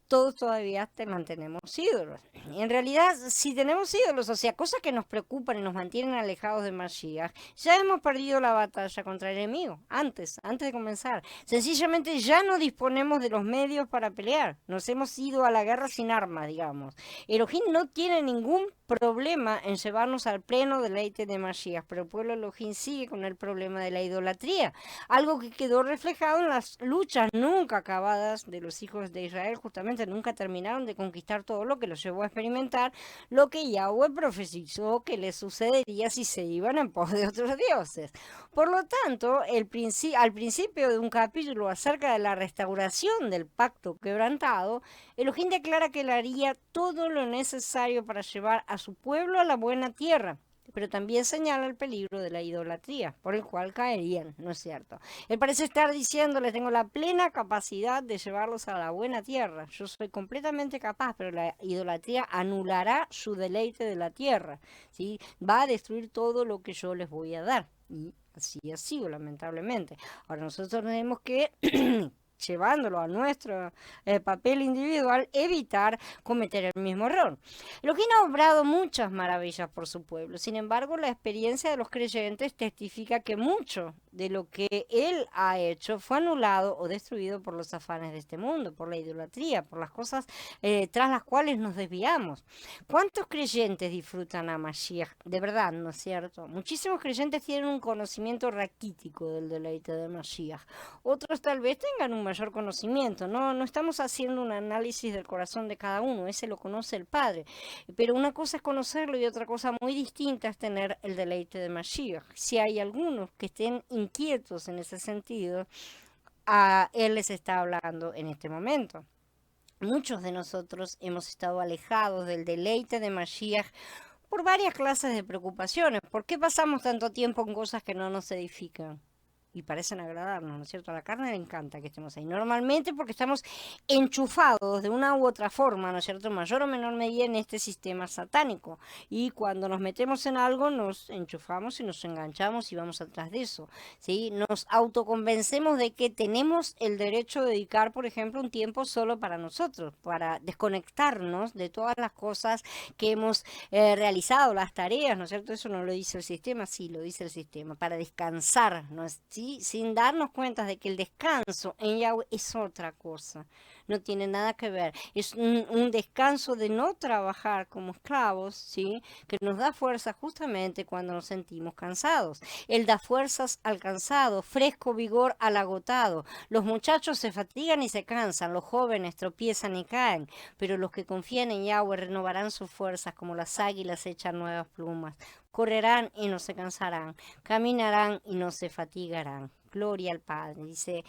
Todos todavía te mantenemos ídolos. Y en realidad, si tenemos ídolos, o sea, cosas que nos preocupan y nos mantienen alejados de Mashiach, ya hemos perdido la batalla contra el enemigo, antes de comenzar. Sencillamente ya no disponemos de los medios para pelear. Nos hemos ido a la guerra sin armas, digamos. Elohim no tiene ningún problema en llevarnos al pleno deleite de Mashiach, pero el pueblo Elohim sigue con el problema de la idolatría, algo que quedó reflejado en las luchas nunca acabadas de los hijos de Israel. Justamente nunca terminaron de conquistar todo lo que los llevó a experimentar lo que Yahweh profetizó que les sucedería si se iban en pos de otros dioses. Por lo tanto, al principio de un capítulo acerca de la restauración del pacto quebrantado, Elohim declara que él haría todo lo necesario para llevar a su pueblo a la buena tierra, pero también señala el peligro de la idolatría, por el cual caerían, ¿no es cierto? Él parece estar diciéndoles, tengo la plena capacidad de llevarlos a la buena tierra, yo soy completamente capaz, pero la idolatría anulará su deleite de la tierra, ¿sí? Va a destruir todo lo que yo les voy a dar, y así ha sido, lamentablemente. Ahora nosotros tenemos que llevándolo a nuestro papel individual, evitar cometer el mismo error. Elohim ha obrado muchas maravillas por su pueblo. Sin embargo, la experiencia de los creyentes testifica que mucho de lo que él ha hecho fue anulado o destruido por los afanes de este mundo, por la idolatría, por las cosas tras las cuales nos desviamos. ¿Cuántos creyentes disfrutan a Mashiach? De verdad, ¿no es cierto? Muchísimos creyentes tienen un conocimiento raquítico del deleite de Mashiach. Otros tal vez tengan un mayor conocimiento. No estamos haciendo un análisis del corazón de cada uno, ese lo conoce el Padre. Pero una cosa es conocerlo y otra cosa muy distinta es tener el deleite de Mashiach. Si hay algunos que estén inquietos en ese sentido, a él les está hablando en este momento. Muchos de nosotros hemos estado alejados del deleite de Mashiach por varias clases de preocupaciones. ¿Por qué pasamos tanto tiempo en cosas que no nos edifican y parecen agradarnos, ¿no es cierto? A la carne le encanta que estemos ahí. Normalmente porque estamos enchufados de una u otra forma, ¿no es cierto? En mayor o menor medida en este sistema satánico. Y cuando nos metemos en algo, nos enchufamos y nos enganchamos y vamos atrás de eso, ¿sí? Nos autoconvencemos de que tenemos el derecho de dedicar, por ejemplo, un tiempo solo para nosotros, para desconectarnos de todas las cosas que hemos realizado, las tareas, ¿no es cierto? Eso no lo dice el sistema, sí, lo dice el sistema, para descansar, ¿no es? ¿Sí? Sin darnos cuenta de que el descanso en Yahweh es otra cosa, no tiene nada que ver, es un descanso de no trabajar como esclavos, ¿sí? Que nos da fuerza justamente cuando nos sentimos cansados. Él da fuerzas al cansado, fresco vigor al agotado. Los muchachos se fatigan y se cansan, los jóvenes tropiezan y caen, pero los que confían en Yahweh renovarán sus fuerzas como las águilas echan nuevas plumas. Correrán y no se cansarán, caminarán y no se fatigarán. Gloria al Padre, dice.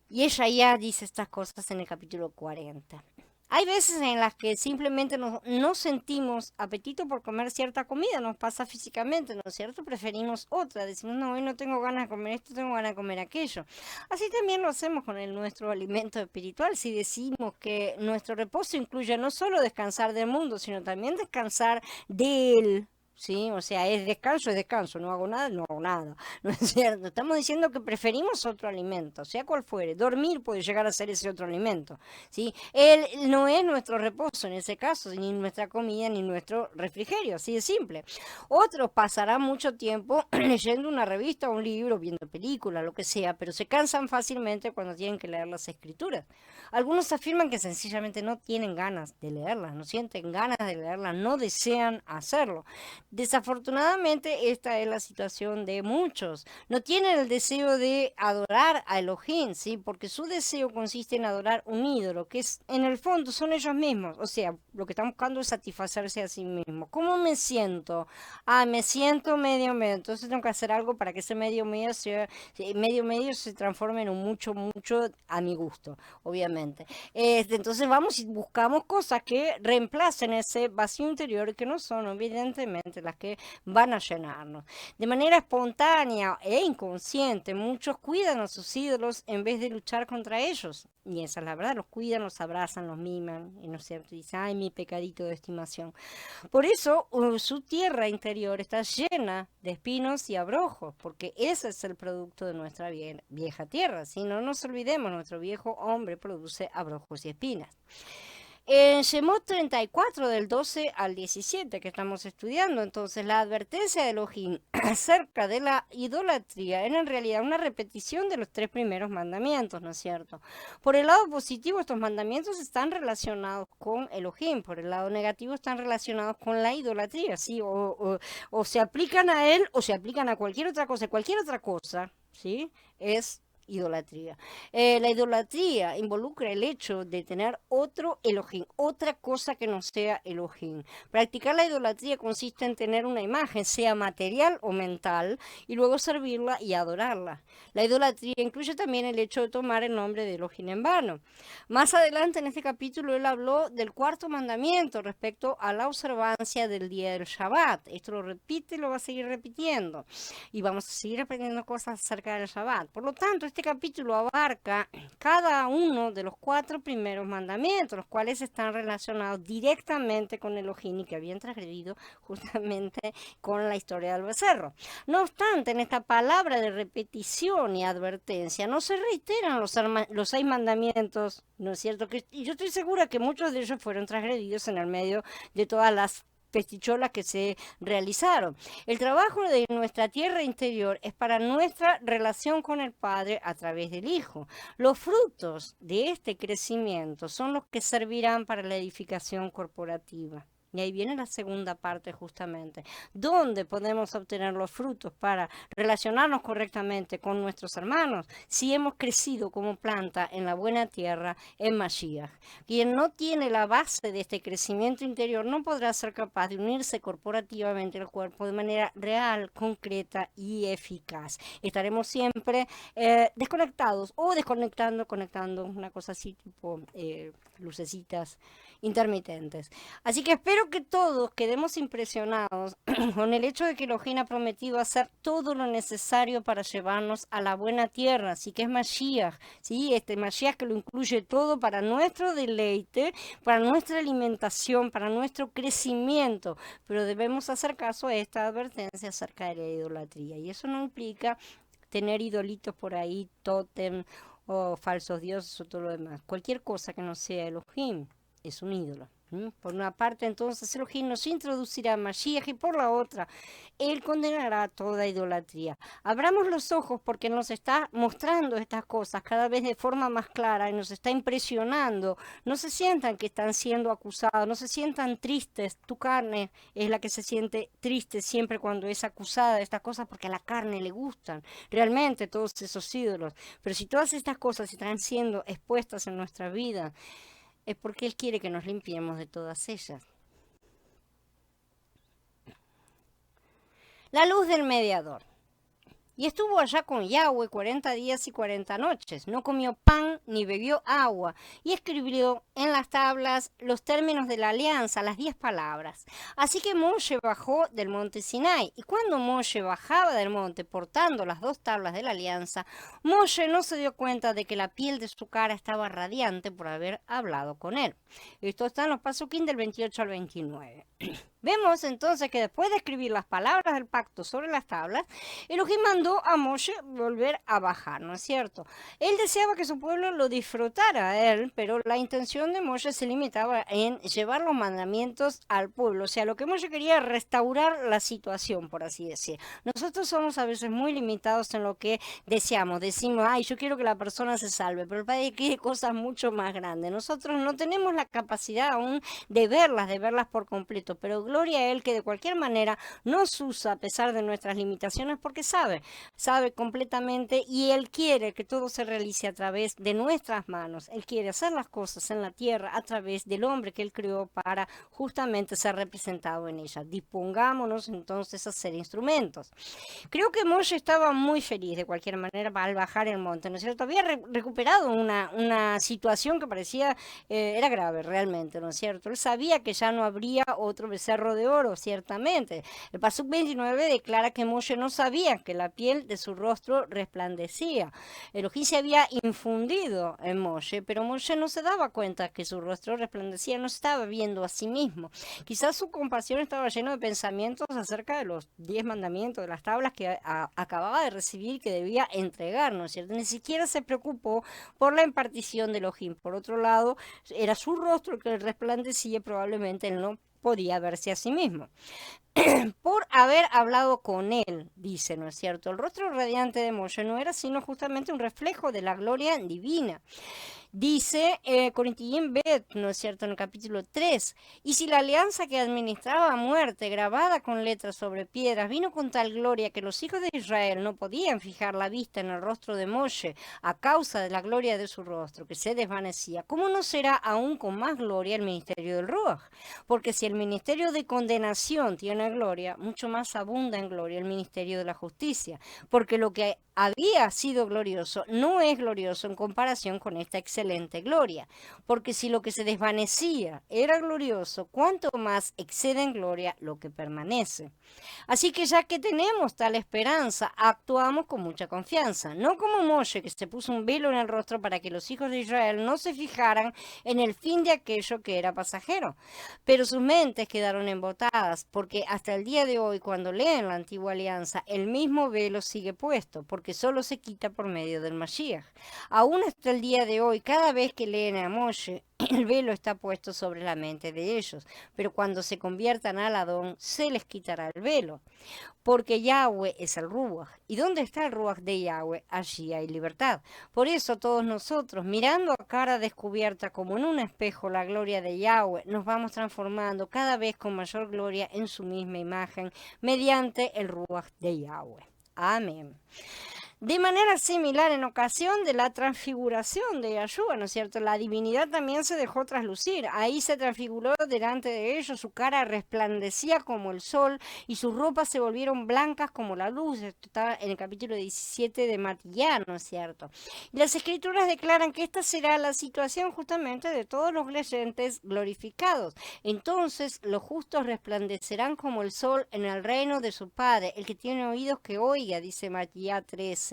Y ella ya dice estas cosas en el capítulo 40. Hay veces en las que simplemente no sentimos apetito por comer cierta comida, nos pasa físicamente, ¿no es cierto? Preferimos otra, decimos, no, hoy no tengo ganas de comer esto, tengo ganas de comer aquello. Así también lo hacemos con nuestro alimento espiritual, si decimos que nuestro reposo incluye no solo descansar del mundo, sino también descansar de él. ¿Sí? O sea, es descanso, no hago nada, no hago nada, ¿no es cierto? Estamos diciendo que preferimos otro alimento, sea cual fuere. Dormir puede llegar a ser ese otro alimento, ¿sí? Él no es nuestro reposo en ese caso, ni nuestra comida, ni nuestro refrigerio, así de simple. Otros pasarán mucho tiempo leyendo una revista, un libro, viendo películas, lo que sea, pero se cansan fácilmente cuando tienen que leer las escrituras. Algunos afirman que sencillamente no tienen ganas de leerlas, no sienten ganas de leerlas, no desean hacerlo. Desafortunadamente, esta es la situación de muchos. No tienen el deseo de adorar a Elohim, ¿sí? Porque su deseo consiste en adorar un ídolo, que es, en el fondo son ellos mismos. O sea, lo que están buscando es satisfacerse a sí mismos. ¿Cómo me siento? Ah, me siento medio medio. Entonces tengo que hacer algo para que ese medio medio se transforme en un mucho, mucho a mi gusto, obviamente. Entonces vamos y buscamos cosas que reemplacen ese vacío interior y que no son, evidentemente, las que van a llenarnos. De manera espontánea e inconsciente, muchos cuidan a sus ídolos en vez de luchar contra ellos. Y esa es la verdad, los cuidan, los abrazan, los miman, y no es cierto, dicen, ay, mi pecadito de estimación. Por eso su tierra interior está llena de espinos y abrojos, porque ese es el producto de nuestra vieja tierra. Si no nos olvidemos, nuestro viejo hombre produce abrojos y espinas. En Shemot 34, del 12 al 17, que estamos estudiando, entonces la advertencia de Elohim acerca de la idolatría era en realidad una repetición de los tres primeros mandamientos, ¿no es cierto? Por el lado positivo, estos mandamientos están relacionados con Elohim, por el lado negativo están relacionados con la idolatría, ¿sí? O se aplican a él o se aplican a cualquier otra cosa, ¿sí? Es idolatría. La idolatría involucra el hecho de tener otro Elohim, otra cosa que no sea Elohim. Practicar la idolatría consiste en tener una imagen, sea material o mental, y luego servirla y adorarla. La idolatría incluye también el hecho de tomar el nombre de Elohim en vano. Más adelante en este capítulo él habló del cuarto mandamiento respecto a la observancia del día del Shabbat. Esto lo repite y lo va a seguir repitiendo. Y vamos a seguir aprendiendo cosas acerca del Shabbat. Por lo tanto, este capítulo abarca cada uno de los cuatro primeros mandamientos, los cuales están relacionados directamente con Elohim y que habían transgredido justamente con la historia del becerro. No obstante, en esta palabra de repetición y advertencia no se reiteran los 6 mandamientos, ¿no es cierto? Y yo estoy segura que muchos de ellos fueron transgredidos en el medio de todas las pesticholas que se realizaron. El trabajo de nuestra tierra interior es para nuestra relación con el Padre a través del Hijo. Los frutos de este crecimiento son los que servirán para la edificación corporativa. Y ahí viene la segunda parte justamente, donde podemos obtener los frutos para relacionarnos correctamente con nuestros hermanos si hemos crecido como planta en la buena tierra en Mashiach. Quien no tiene la base de este crecimiento interior no podrá ser capaz de unirse corporativamente al cuerpo de manera real, concreta y eficaz. Estaremos siempre desconectados o desconectando, conectando, una cosa así tipo lucecitas intermitentes. Así que espero que todos quedemos impresionados con el hecho de que Elohim ha prometido hacer todo lo necesario para llevarnos a la buena tierra, así que es Mashiach, ¿sí? Este Mashiach que lo incluye todo para nuestro deleite, para nuestra alimentación, para nuestro crecimiento, pero debemos hacer caso a esta advertencia acerca de la idolatría, y eso no implica tener idolitos por ahí, tótem o falsos dioses o todo lo demás. Cualquier cosa que no sea Elohim es un ídolo. Por una parte, entonces, Elohim nos introducirá a Mashiach y por la otra, Él condenará toda idolatría. Abramos los ojos porque nos está mostrando estas cosas cada vez de forma más clara y nos está impresionando. No se sientan que están siendo acusados, no se sientan tristes. Tu carne es la que se siente triste siempre cuando es acusada de estas cosas porque a la carne le gustan realmente todos esos ídolos. Pero si todas estas cosas están siendo expuestas en nuestra vida, es porque Él quiere que nos limpiemos de todas ellas. La luz del mediador. Y estuvo allá con Yahweh 40 días y 40 noches. No comió pan ni bebió agua. Y escribió en las tablas los términos de la alianza, las 10 palabras. Así que Moshe bajó del monte Sinai. Y cuando Moshe bajaba del monte portando las 2 tablas de la alianza, Moshe no se dio cuenta de que la piel de su cara estaba radiante por haber hablado con él. Esto está en los pasuquín del 28 al 29. Vemos entonces que después de escribir las palabras del pacto sobre las tablas, Elohim mandó a Moshe volver a bajar, ¿no es cierto? Él deseaba que su pueblo lo disfrutara a él, pero la intención de Moshe se limitaba en llevar los mandamientos al pueblo. O sea, lo que Moshe quería era restaurar la situación, por así decir. Nosotros somos a veces muy limitados en lo que deseamos. Decimos, ay, yo quiero que la persona se salve, pero el Padre quiere cosas mucho más grandes. Nosotros no tenemos la capacidad aún de verlas por completo, pero gloria a Él que de cualquier manera nos usa a pesar de nuestras limitaciones porque sabe completamente y Él quiere que todo se realice a través de nuestras manos. Él quiere hacer las cosas en la tierra a través del hombre que Él creó para justamente ser representado en ella. Dispongámonos entonces a ser instrumentos. Creo que Moshe estaba muy feliz de cualquier manera al bajar el monte, ¿no es cierto? Había recuperado una situación que parecía, era grave realmente, ¿no es cierto? Él sabía que ya no habría otro becerro de oro, ciertamente. El Pasuk 29 declara que Moshe no sabía que la piel de su rostro resplandecía. Elohim se había infundido en Moshe, pero Moshe no se daba cuenta que su rostro resplandecía, no estaba viendo a sí mismo. Quizás su compasión estaba lleno de pensamientos acerca de los 10 mandamientos, de las tablas que acababa de recibir, que debía entregar, ¿no es cierto? Ni siquiera se preocupó por la impartición de Elohim. Por otro lado, era su rostro el que resplandecía, probablemente él no podía verse a sí mismo. Por haber hablado con él, dice, ¿no es cierto? El rostro radiante de Moshe no era sino justamente un reflejo de la gloria divina. Dice Corintillín Bet, ¿no es cierto?, en el capítulo 3, y si la alianza que administraba a muerte, grabada con letras sobre piedras, vino con tal gloria que los hijos de Israel no podían fijar la vista en el rostro de Moshe a causa de la gloria de su rostro, que se desvanecía, ¿cómo no será aún con más gloria el ministerio del Ruach? Porque si el ministerio de condenación tiene gloria, mucho más abunda en gloria el ministerio de la justicia, porque lo que había sido glorioso no es glorioso en comparación con esta excelente gloria, porque si lo que se desvanecía era glorioso, cuánto más excede en gloria lo que permanece. Así que ya que tenemos tal esperanza, actuamos con mucha confianza, no como Moshe, que se puso un velo en el rostro para que los hijos de Israel no se fijaran en el fin de aquello que era pasajero, pero sus mentes quedaron embotadas, porque hasta el día de hoy, cuando leen la antigua alianza, el mismo velo sigue puesto, porque solo se quita por medio del Mashiach. Aún hasta el día de hoy, cada vez que leen a Moshe, el velo está puesto sobre la mente de ellos, pero cuando se conviertan al Adón, se les quitará el velo, porque Yahweh es el Ruach. ¿Y dónde está el Ruach de Yahweh? Allí hay libertad. Por eso todos nosotros, mirando a cara descubierta como en un espejo la gloria de Yahweh, nos vamos transformando cada vez con mayor gloria en su misma imagen, mediante el Ruach de Yahweh. Amén. De manera similar, en ocasión de la transfiguración de Yahshua, ¿no es cierto? La divinidad también se dejó traslucir. Ahí se transfiguró delante de ellos, su cara resplandecía como el sol y sus ropas se volvieron blancas como la luz. Esto está en el capítulo 17 de Matillán, ¿no es cierto? Y las escrituras declaran que esta será la situación justamente de todos los creyentes glorificados. Entonces los justos resplandecerán como el sol en el reino de su Padre. El que tiene oídos que oiga, dice Matillán 13.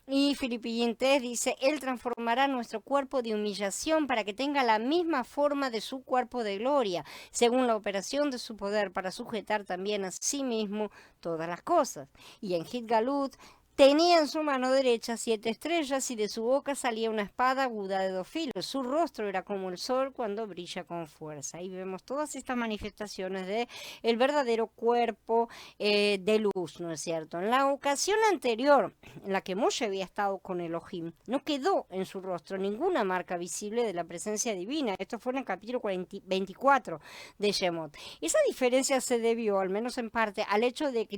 Y Filipenses 3 dice, Él transformará nuestro cuerpo de humillación para que tenga la misma forma de su cuerpo de gloria, según la operación de su poder, para sujetar también a sí mismo todas las cosas. Y en Gitgalut, tenía en su mano derecha 7 estrellas y de su boca salía una espada aguda de 2 filos. Su rostro era como el sol cuando brilla con fuerza. Ahí vemos todas estas manifestaciones de el verdadero cuerpo de luz, ¿no es cierto? En la ocasión anterior, en la que Moshe había estado con Elohim, no quedó en su rostro ninguna marca visible de la presencia divina. Esto fue en el capítulo 24 de Shemot. Esa diferencia se debió, al menos en parte, al hecho de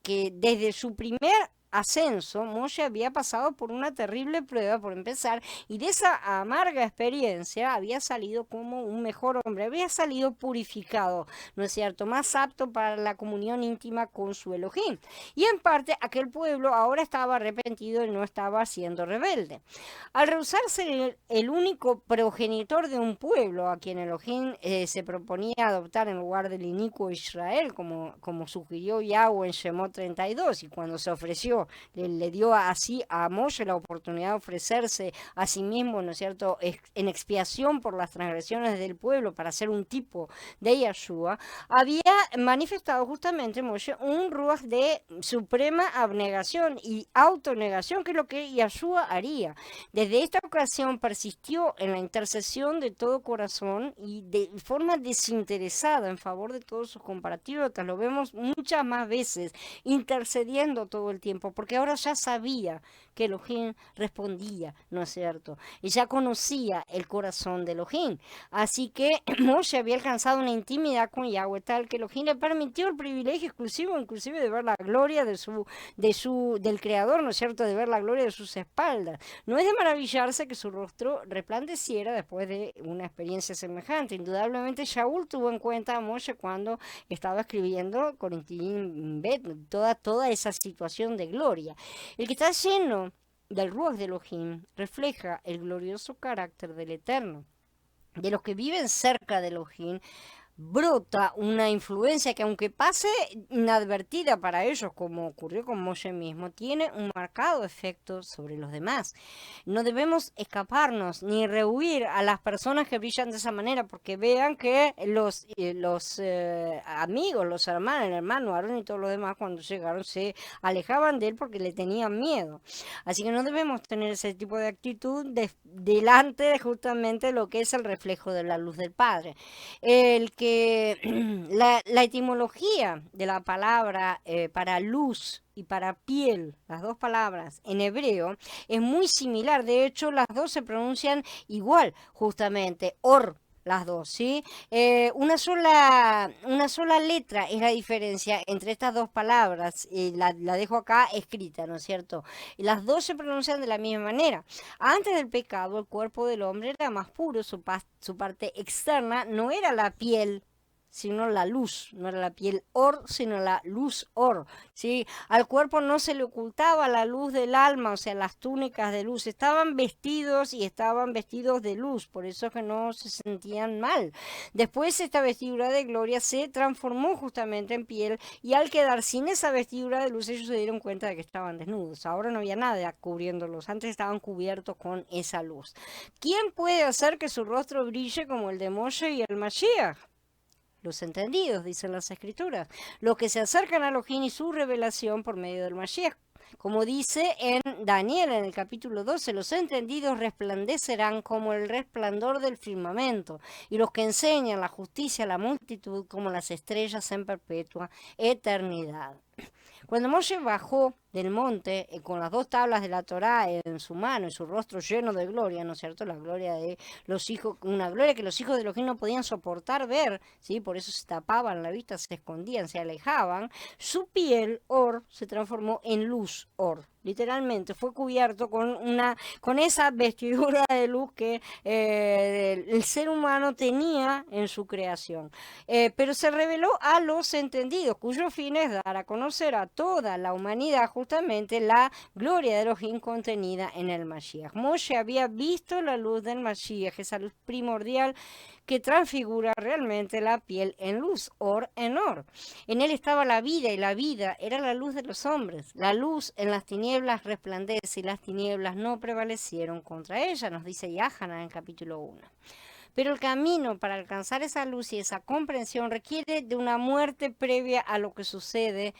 que desde su primer ascenso, Moshe había pasado por una terrible prueba, por empezar, y de esa amarga experiencia había salido como un mejor hombre, había salido purificado, ¿no es cierto?, más apto para la comunión íntima con su Elohim. Y en parte, aquel pueblo ahora estaba arrepentido y no estaba siendo rebelde. Al rehusarse el único progenitor de un pueblo a quien Elohim se proponía adoptar en lugar del inicuo Israel, como sugirió Yahweh en Shemot 32, y cuando se ofreció le dio así a Moshe la oportunidad de ofrecerse a sí mismo, ¿no es cierto?, en expiación por las transgresiones del pueblo para ser un tipo de Yahshua, había manifestado justamente Moshe un ruaj de suprema abnegación y autonegación, que es lo que Yahshua haría. Desde esta ocasión persistió en la intercesión de todo corazón y de forma desinteresada en favor de todos sus compatriotas. Lo vemos muchas más veces intercediendo todo el tiempo porque ahora ya sabía que Elohim respondía, ¿no es cierto? Y ya conocía el corazón de Elohim. Así que Moshe había alcanzado una intimidad con Yahweh tal que Elohim le permitió el privilegio exclusivo, inclusive de ver la gloria del Creador, ¿no es cierto? De ver la gloria de sus espaldas. No es de maravillarse que su rostro resplandeciera después de una experiencia semejante. Indudablemente Shaul tuvo en cuenta a Moshe cuando estaba escribiendo Corinthín Bet, toda esa situación de gloria. El que está lleno del Ruach de Elohim refleja el glorioso carácter del Eterno. De los que viven cerca de Elohim, brota una influencia que aunque pase inadvertida para ellos, como ocurrió con Moshe mismo, tiene un marcado efecto sobre los demás. No debemos escaparnos ni rehuir a las personas que brillan de esa manera, porque vean que los amigos, los hermanos, el hermano Aarón y todos los demás cuando llegaron se alejaban de él porque le tenían miedo. Así que no debemos tener ese tipo de actitud delante de justamente lo que es el reflejo de la luz del Padre. El que la etimología de la palabra para luz y para piel, las dos palabras en hebreo, es muy similar. De hecho, las dos se pronuncian igual, justamente, or. Las dos, ¿sí? Una sola letra es la diferencia entre estas dos palabras. La dejo acá escrita, ¿no es cierto? Y las dos se pronuncian de la misma manera. Antes del pecado, el cuerpo del hombre era más puro, su parte externa no era la piel, sino la luz, no era la piel or, sino la luz or, ¿sí? Al cuerpo no se le ocultaba la luz del alma, o sea, las túnicas de luz, estaban vestidos de luz, por eso que no se sentían mal. Después esta vestidura de gloria se transformó justamente en piel, y al quedar sin esa vestidura de luz, ellos se dieron cuenta de que estaban desnudos. Ahora no había nada cubriéndolos, antes estaban cubiertos con esa luz. ¿Quién puede hacer que su rostro brille como el de Moshe y el Mashiach? Los entendidos, dicen las escrituras, los que se acercan a Elohim y su revelación por medio del Mashiach. Como dice en Daniel en el capítulo 12, los entendidos resplandecerán como el resplandor del firmamento, y los que enseñan la justicia a la multitud como las estrellas en perpetua eternidad. Cuando Moshe bajó del monte con las dos tablas de la Torá en su mano y su rostro lleno de gloria, ¿no es cierto? La gloria de los hijos, una gloria que los hijos de Elohim no podían soportar ver, ¿sí? Por eso se tapaban la vista, se escondían, se alejaban. Su piel, or, se transformó en luz, or. Literalmente fue cubierto con esa vestidura de luz que el ser humano tenía en su creación. Pero se reveló a los entendidos, cuyo fin es dar a conocer a toda la humanidad justamente la gloria de Elohim contenida en el Mashiach. Moshe había visto la luz del Mashiach, esa luz primordial que transfigura realmente la piel en luz, or en or. En él estaba la vida, y la vida era la luz de los hombres. La luz en las tinieblas resplandece, y las tinieblas no prevalecieron contra ella, nos dice Yahanan en el capítulo 1. Pero el camino para alcanzar esa luz y esa comprensión requiere de una muerte previa a lo que sucede,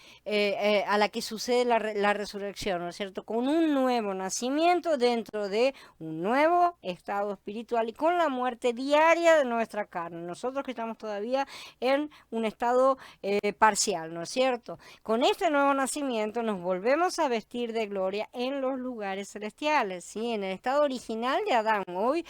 a la que sucede la resurrección, ¿no es cierto? Con un nuevo nacimiento dentro de un nuevo estado espiritual y con la muerte diaria de nuestra carne. Nosotros que estamos todavía en un estado parcial, ¿no es cierto? Con este nuevo nacimiento nos volvemos a vestir de gloria en los lugares celestiales, ¿sí? En el estado original de Adán. Hoy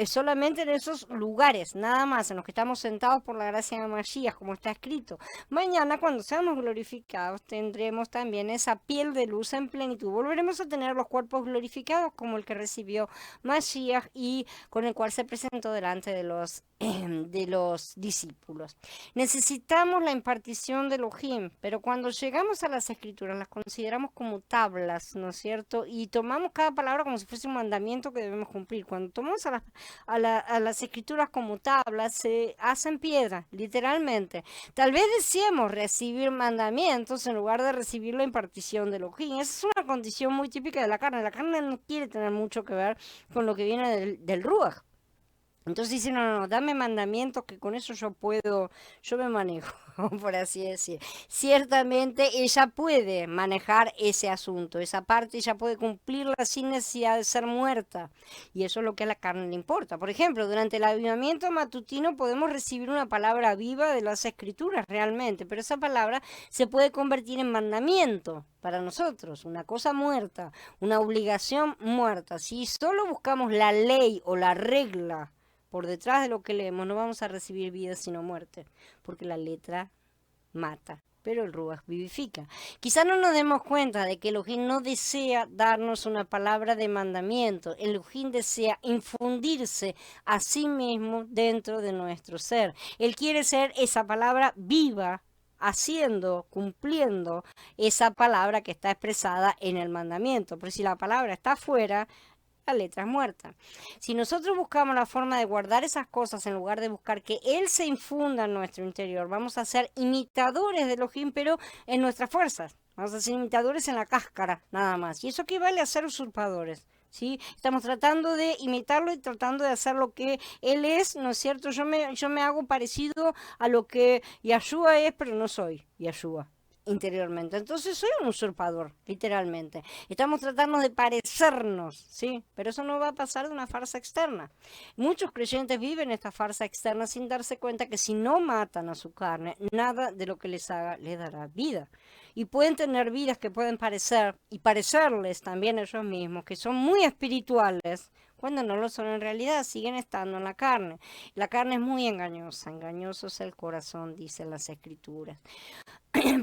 solamente en esos lugares, nada más, en los que estamos sentados por la gracia de Mashiach, como está escrito. Mañana, cuando seamos glorificados, tendremos también esa piel de luz en plenitud. Volveremos a tener los cuerpos glorificados como el que recibió Mashiach y con el cual se presentó delante de los discípulos. Necesitamos la impartición de Elohim, pero cuando llegamos a las escrituras las consideramos como tablas, ¿no es cierto? Y tomamos cada palabra como si fuese un mandamiento que debemos cumplir. Cuando tomamos a las escrituras como tablas, se hacen piedra, literalmente. Tal vez deseemos recibir mandamientos en lugar de recibir la impartición de Elohim. Esa es una condición muy típica de la carne. La carne no quiere tener mucho que ver con lo que viene del Ruach. Entonces dice, no, no, no, dame mandamientos que con eso yo me manejo, por así decir. Ciertamente ella puede manejar ese asunto, esa parte ella puede cumplirla sin necesidad de ser muerta. Y eso es lo que a la carne le importa. Por ejemplo, durante el avivamiento matutino podemos recibir una palabra viva de las escrituras realmente, pero esa palabra se puede convertir en mandamiento para nosotros, una cosa muerta, una obligación muerta. Si solo buscamos la ley o la regla, por detrás de lo que leemos no vamos a recibir vida sino muerte, porque la letra mata, pero el Ruach vivifica. Quizá no nos demos cuenta de que Elohim no desea darnos una palabra de mandamiento, Elohim desea infundirse a sí mismo dentro de nuestro ser. Él quiere ser esa palabra viva, haciendo, cumpliendo esa palabra que está expresada en el mandamiento. Pero si la palabra está afuera, la letra es muerta. Si nosotros buscamos la forma de guardar esas cosas en lugar de buscar que Él se infunda en nuestro interior, vamos a ser imitadores de Elohim, pero en nuestras fuerzas. Vamos a ser imitadores en la cáscara, nada más. Y eso equivale a ser usurpadores. ¿Sí? Estamos tratando de imitarlo y tratando de hacer lo que Él es, ¿no es cierto? Yo me hago parecido a lo que Yahshua es, pero no soy Yahshua interiormente. Entonces soy un usurpador, literalmente. Estamos tratando de parecernos, ¿sí? Pero eso no va a pasar de una farsa externa. Muchos creyentes viven esta farsa externa sin darse cuenta que si no matan a su carne, nada de lo que les haga les dará vida. Y pueden tener vidas que pueden parecer, y parecerles también ellos mismos, que son muy espirituales, cuando no lo son en realidad, siguen estando en la carne. La carne es muy engañosa, engañoso es el corazón, dicen las escrituras.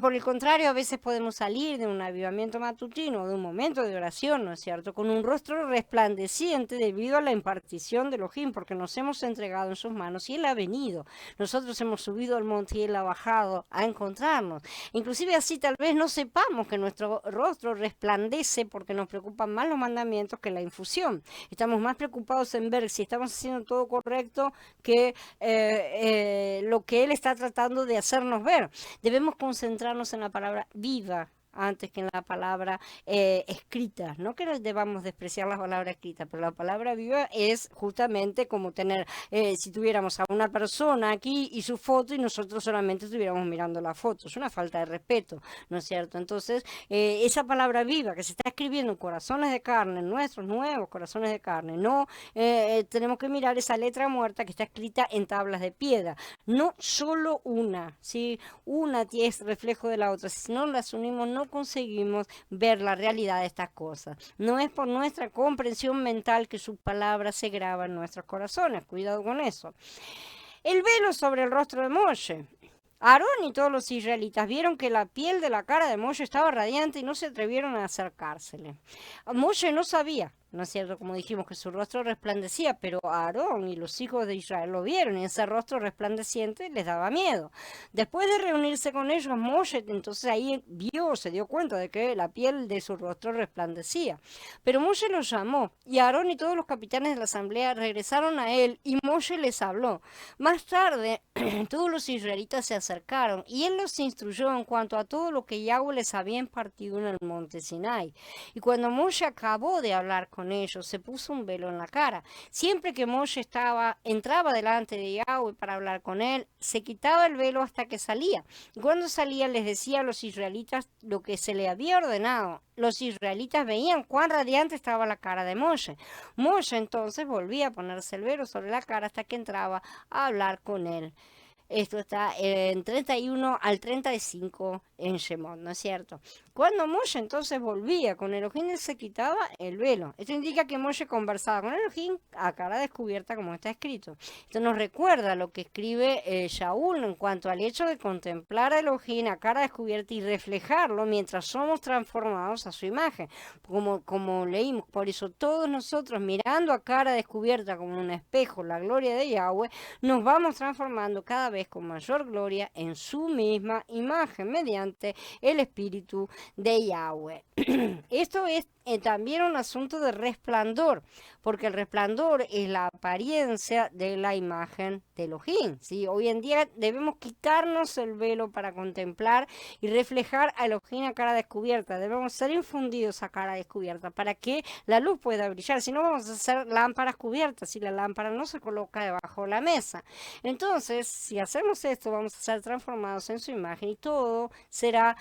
Por el contrario, a veces podemos salir de un avivamiento matutino, de un momento de oración, ¿no es cierto?, con un rostro resplandeciente debido a la impartición de Elohim, porque nos hemos entregado en sus manos y Él ha venido. Nosotros hemos subido al monte y Él ha bajado a encontrarnos. Inclusive así tal vez no sepamos que nuestro rostro resplandece porque nos preocupan más los mandamientos que la infusión. Estamos más preocupados en ver si estamos haciendo todo correcto que lo que Él está tratando de hacernos ver. Debemos concentrarnos en la palabra viva antes que en la palabra escrita. No que debamos despreciar la palabra escrita, pero la palabra viva es justamente como tener, si tuviéramos a una persona aquí y su foto y nosotros solamente estuviéramos mirando la foto. Es una falta de respeto, ¿no es cierto? Entonces, esa palabra viva que se está escribiendo en corazones de carne, en nuestros nuevos corazones de carne, no tenemos que mirar esa letra muerta que está escrita en tablas de piedra. No solo una, ¿sí? Una es reflejo de la otra. Si no las unimos, no conseguimos ver la realidad de estas cosas. No es por nuestra comprensión mental que su palabra se graba en nuestros corazones. Cuidado con eso. El velo sobre el rostro de Moshe. Aarón y todos los israelitas vieron que la piel de la cara de Moshe estaba radiante y no se atrevieron a acercársele. Moshe no sabía, ¿no es cierto? Como dijimos, que su rostro resplandecía, pero Aarón y los hijos de Israel lo vieron y ese rostro resplandeciente les daba miedo. Después de reunirse con ellos, Moshe entonces ahí se dio cuenta de que la piel de su rostro resplandecía. Pero Moshe los llamó y Aarón y todos los capitanes de la asamblea regresaron a él y Moshe les habló. Más tarde, todos los israelitas se acercaron y él los instruyó en cuanto a todo lo que Yahweh les había impartido en el monte Sinai. Y cuando Moshe acabó de hablar con ellos, se puso un velo en la cara. Siempre que Moshe entraba delante de Yahweh para hablar con él, se quitaba el velo hasta que salía. Y cuando salía les decía a los israelitas lo que se le había ordenado. Los israelitas veían cuán radiante estaba la cara de Moshe. Moshe entonces volvía a ponerse el velo sobre la cara hasta que entraba a hablar con él. Esto está en 31 al 35 en Shemot, ¿no es cierto? Cuando Moshe entonces volvía con Elohim, él se quitaba el velo. Esto indica que Moshe conversaba con Elohim a cara descubierta, como está escrito. Esto nos recuerda lo que escribe Shaul en cuanto al hecho de contemplar a Elohim a cara descubierta y reflejarlo mientras somos transformados a su imagen. Como leímos, por eso todos nosotros mirando a cara descubierta como un espejo la gloria de Yahweh, nos vamos transformando cada vez con mayor gloria en su misma imagen mediante justamente el espíritu de Yahweh. Esto es también un asunto de resplandor, porque el resplandor es la apariencia de la imagen de Elohim, ¿sí? Hoy en día debemos quitarnos el velo para contemplar y reflejar a Elohim a cara descubierta. Debemos ser infundidos a cara descubierta para que la luz pueda brillar. Si no, vamos a hacer lámparas cubiertas si la lámpara no se coloca debajo de la mesa. Entonces, si hacemos esto, vamos a ser transformados en su imagen y todo será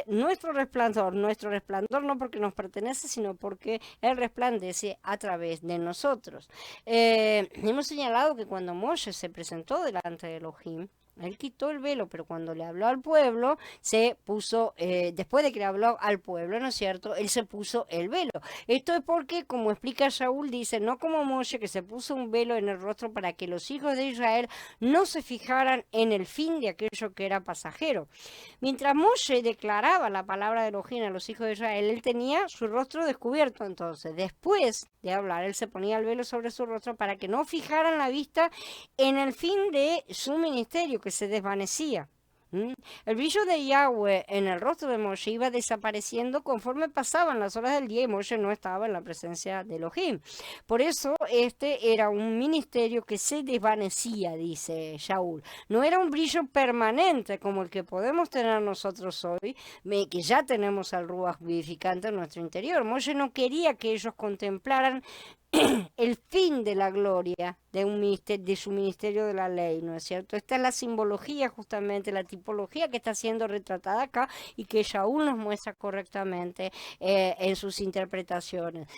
nuestro resplandor no porque nos pertenece, sino porque Él resplandece a través de nosotros. Hemos señalado que cuando Moshe se presentó delante de Elohim, él quitó el velo, pero cuando le habló al pueblo, se puso, después de que le habló al pueblo, ¿no es cierto? Él se puso el velo. Esto es porque, como explica Shaul, dice, no como Moshe, que se puso un velo en el rostro para que los hijos de Israel no se fijaran en el fin de aquello que era pasajero. Mientras Moshe declaraba la palabra de Elohim a los hijos de Israel, él tenía su rostro descubierto. Entonces, después de hablar, él se ponía el velo sobre su rostro para que no fijaran la vista en el fin de su ministerio, que se desvanecía. El brillo de Yahweh en el rostro de Moshe iba desapareciendo conforme pasaban las horas del día y Moshe no estaba en la presencia de Elohim. Por eso este era un ministerio que se desvanecía, dice Shaul. No era un brillo permanente como el que podemos tener nosotros hoy, que ya tenemos al Ruach vivificante en nuestro interior. Moshe no quería que ellos contemplaran el fin de la gloria de su ministerio de la ley, ¿no es cierto? Esta es la simbología, justamente, la tipología que está siendo retratada acá y que Shaul nos muestra correctamente en sus interpretaciones.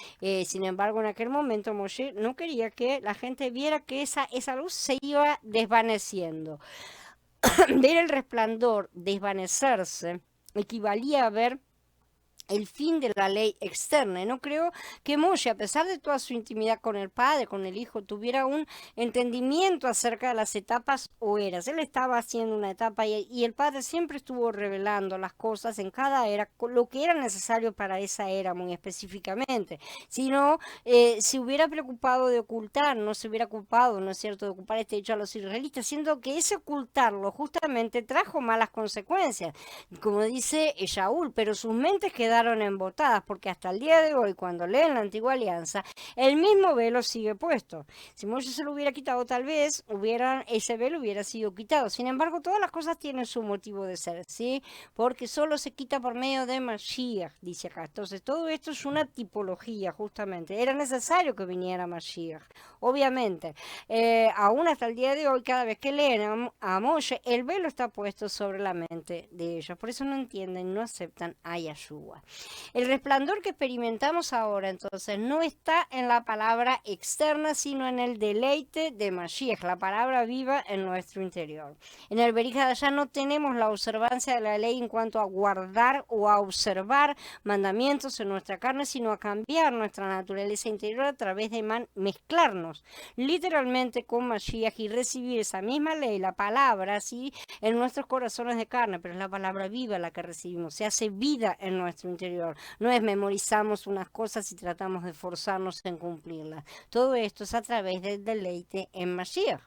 Sin embargo, en aquel momento Moshe no quería que la gente viera que esa luz se iba desvaneciendo. Ver el resplandor desvanecerse equivalía a ver el fin de la ley externa. Y no creo que Moshe, a pesar de toda su intimidad con el Padre, con el Hijo, tuviera un entendimiento acerca de las etapas o eras. Él estaba haciendo una etapa y el Padre siempre estuvo revelando las cosas en cada era, lo que era necesario para esa era muy específicamente. Si no, se hubiera preocupado de ocultar, no se hubiera ocupado, ¿no es cierto?, de ocupar este hecho a los israelitas, siendo que ese ocultarlo justamente trajo malas consecuencias, como dice Shaul, pero sus mentes quedaron embotadas, porque hasta el día de hoy, cuando leen la Antigua Alianza, el mismo velo sigue puesto. Si Moisés se lo hubiera quitado, tal vez ese velo hubiera sido quitado. Sin embargo, todas las cosas tienen su motivo de ser, ¿sí? Porque solo se quita por medio de Mashiach, dice acá. Entonces, todo esto es una tipología, justamente. Era necesario que viniera Mashiach, obviamente. Aún hasta el día de hoy, cada vez que leen a Moshe, el velo está puesto sobre la mente de ellos. Por eso no entienden, no aceptan a Yahshua. El resplandor que experimentamos ahora, entonces, no está en la palabra externa, sino en el deleite de Mashiach, la palabra viva en nuestro interior. En el Berij Hadashah no tenemos la observancia de la ley en cuanto a guardar o a observar mandamientos en nuestra carne, sino a cambiar nuestra naturaleza interior a través de mezclarnos literalmente con Mashiach y recibir esa misma ley, la palabra, así en nuestros corazones de carne, pero es la palabra viva la que recibimos, se hace vida en nuestro interior. No es memorizamos unas cosas y tratamos de forzarnos en cumplirlas. Todo esto es a través del deleite en Mashiach.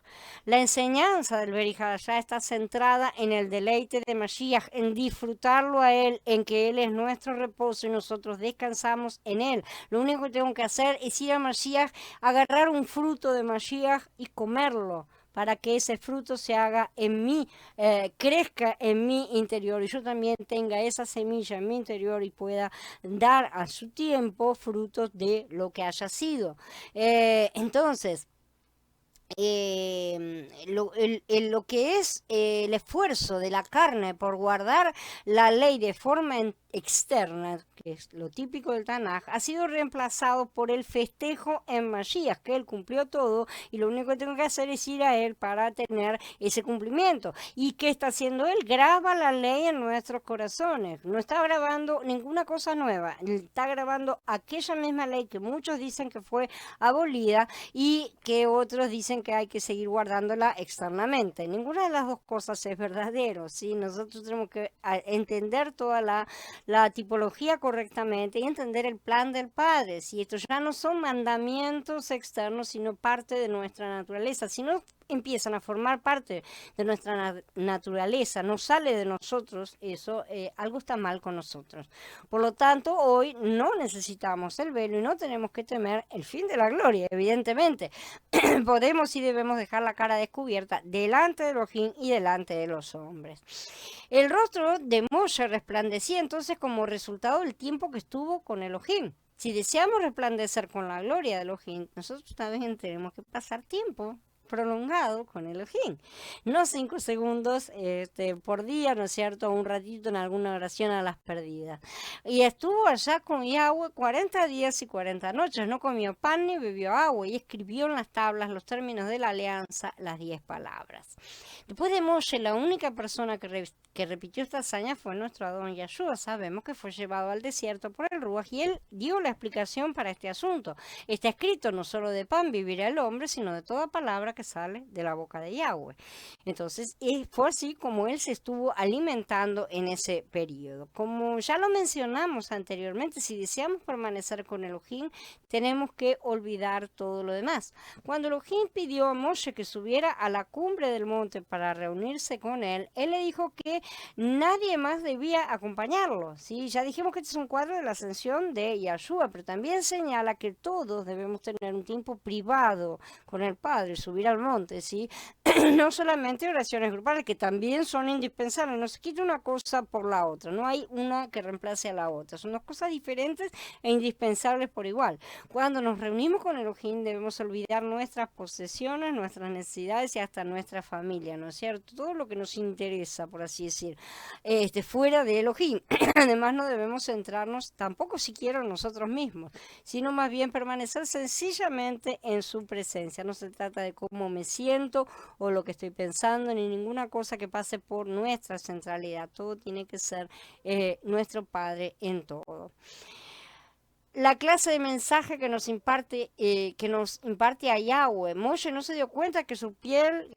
La enseñanza del Berij Hadashah está centrada en el deleite de Mashiach, en disfrutarlo a Él, en que Él es nuestro reposo y nosotros descansamos en Él. Lo único que tengo que hacer es ir a Mashiach, agarrar un fruto de Mashiach y comerlo, para que ese fruto se haga en mí, crezca en mi interior y yo también tenga esa semilla en mi interior y pueda dar a su tiempo frutos de lo que haya sido. Entonces, lo que es el esfuerzo de la carne por guardar la ley de forma externa, que es lo típico del Tanaj, ha sido reemplazado por el festejo en Mashiach, que Él cumplió todo y lo único que tengo que hacer es ir a Él para tener ese cumplimiento. ¿Y qué está haciendo Él? Graba la ley en nuestros corazones. No está grabando ninguna cosa nueva, está grabando aquella misma ley que muchos dicen que fue abolida y que otros dicen creen que hay que seguir guardándola externamente. Ninguna de las dos cosas es verdadero, ¿sí? Nosotros tenemos que entender toda la tipología correctamente y entender el plan del Padre. Si estos ya no son mandamientos externos, sino parte de nuestra naturaleza. Si no empiezan a formar parte de nuestra naturaleza, no sale de nosotros, eso, algo está mal con nosotros. Por lo tanto, hoy no necesitamos el velo y no tenemos que temer el fin de la gloria, evidentemente. Podemos y debemos dejar la cara descubierta delante de Elohim y delante de los hombres. El rostro de Moshe resplandecía entonces como resultado del tiempo que estuvo con Elohim. Si deseamos resplandecer con la gloria de Elohim, nosotros también tenemos que pasar tiempo prolongado con Elohim. No 5 segundos por día, ¿no es cierto? Un ratito en alguna oración a las perdidas. Y estuvo allá con Yahweh 40 días y 40 noches. No comió pan ni bebió agua. Y escribió en las tablas los términos de la alianza, las 10 palabras. Después de Moshe, la única persona que repitió esta hazaña fue nuestro Adón Yahshua. Sabemos que fue llevado al desierto por el Ruach y él dio la explicación para este asunto. Está escrito: no solo de pan vivirá el hombre, sino de toda palabra que sale de la boca de Yahweh. Entonces, fue así como él se estuvo alimentando en ese periodo. Como ya lo mencionamos anteriormente, si deseamos permanecer con Elohim, tenemos que olvidar todo lo demás. Cuando Elohim pidió a Moshe que subiera a la cumbre del monte para reunirse con él le dijo que nadie más debía acompañarlo, ¿sí? Ya dijimos que este es un cuadro de la ascensión de Yahshua, pero también señala que todos debemos tener un tiempo privado con el Padre, subir al monte, ¿sí? No solamente oraciones grupales, que también son indispensables, no se quita una cosa por la otra, no hay una que reemplace a la otra, son dos cosas diferentes e indispensables por igual. Cuando nos reunimos con Elohim debemos olvidar nuestras posesiones, nuestras necesidades y hasta nuestra familia, ¿no es cierto? Todo lo que nos interesa, por así decir, fuera de Elohim. Además no debemos centrarnos tampoco siquiera en nosotros mismos, sino más bien permanecer sencillamente en su presencia. No se trata de cómo me siento o lo que estoy pensando, ni ninguna cosa que pase por nuestra centralidad. Todo tiene que ser nuestro Padre en todo. La clase de mensaje que nos imparte a Yahweh. Moshe no se dio cuenta que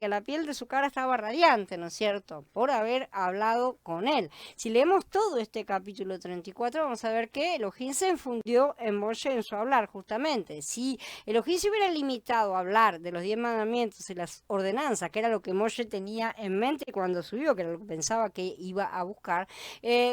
la piel de su cara estaba radiante, ¿no es cierto? Por haber hablado con él. Si leemos todo este capítulo 34, vamos a ver que Elohim se infundió en Moshe en su hablar, justamente. Si Elohim se hubiera limitado a hablar de los 10 mandamientos y las ordenanzas, que era lo que Moshe tenía en mente cuando subió, que era lo que pensaba que iba a buscar,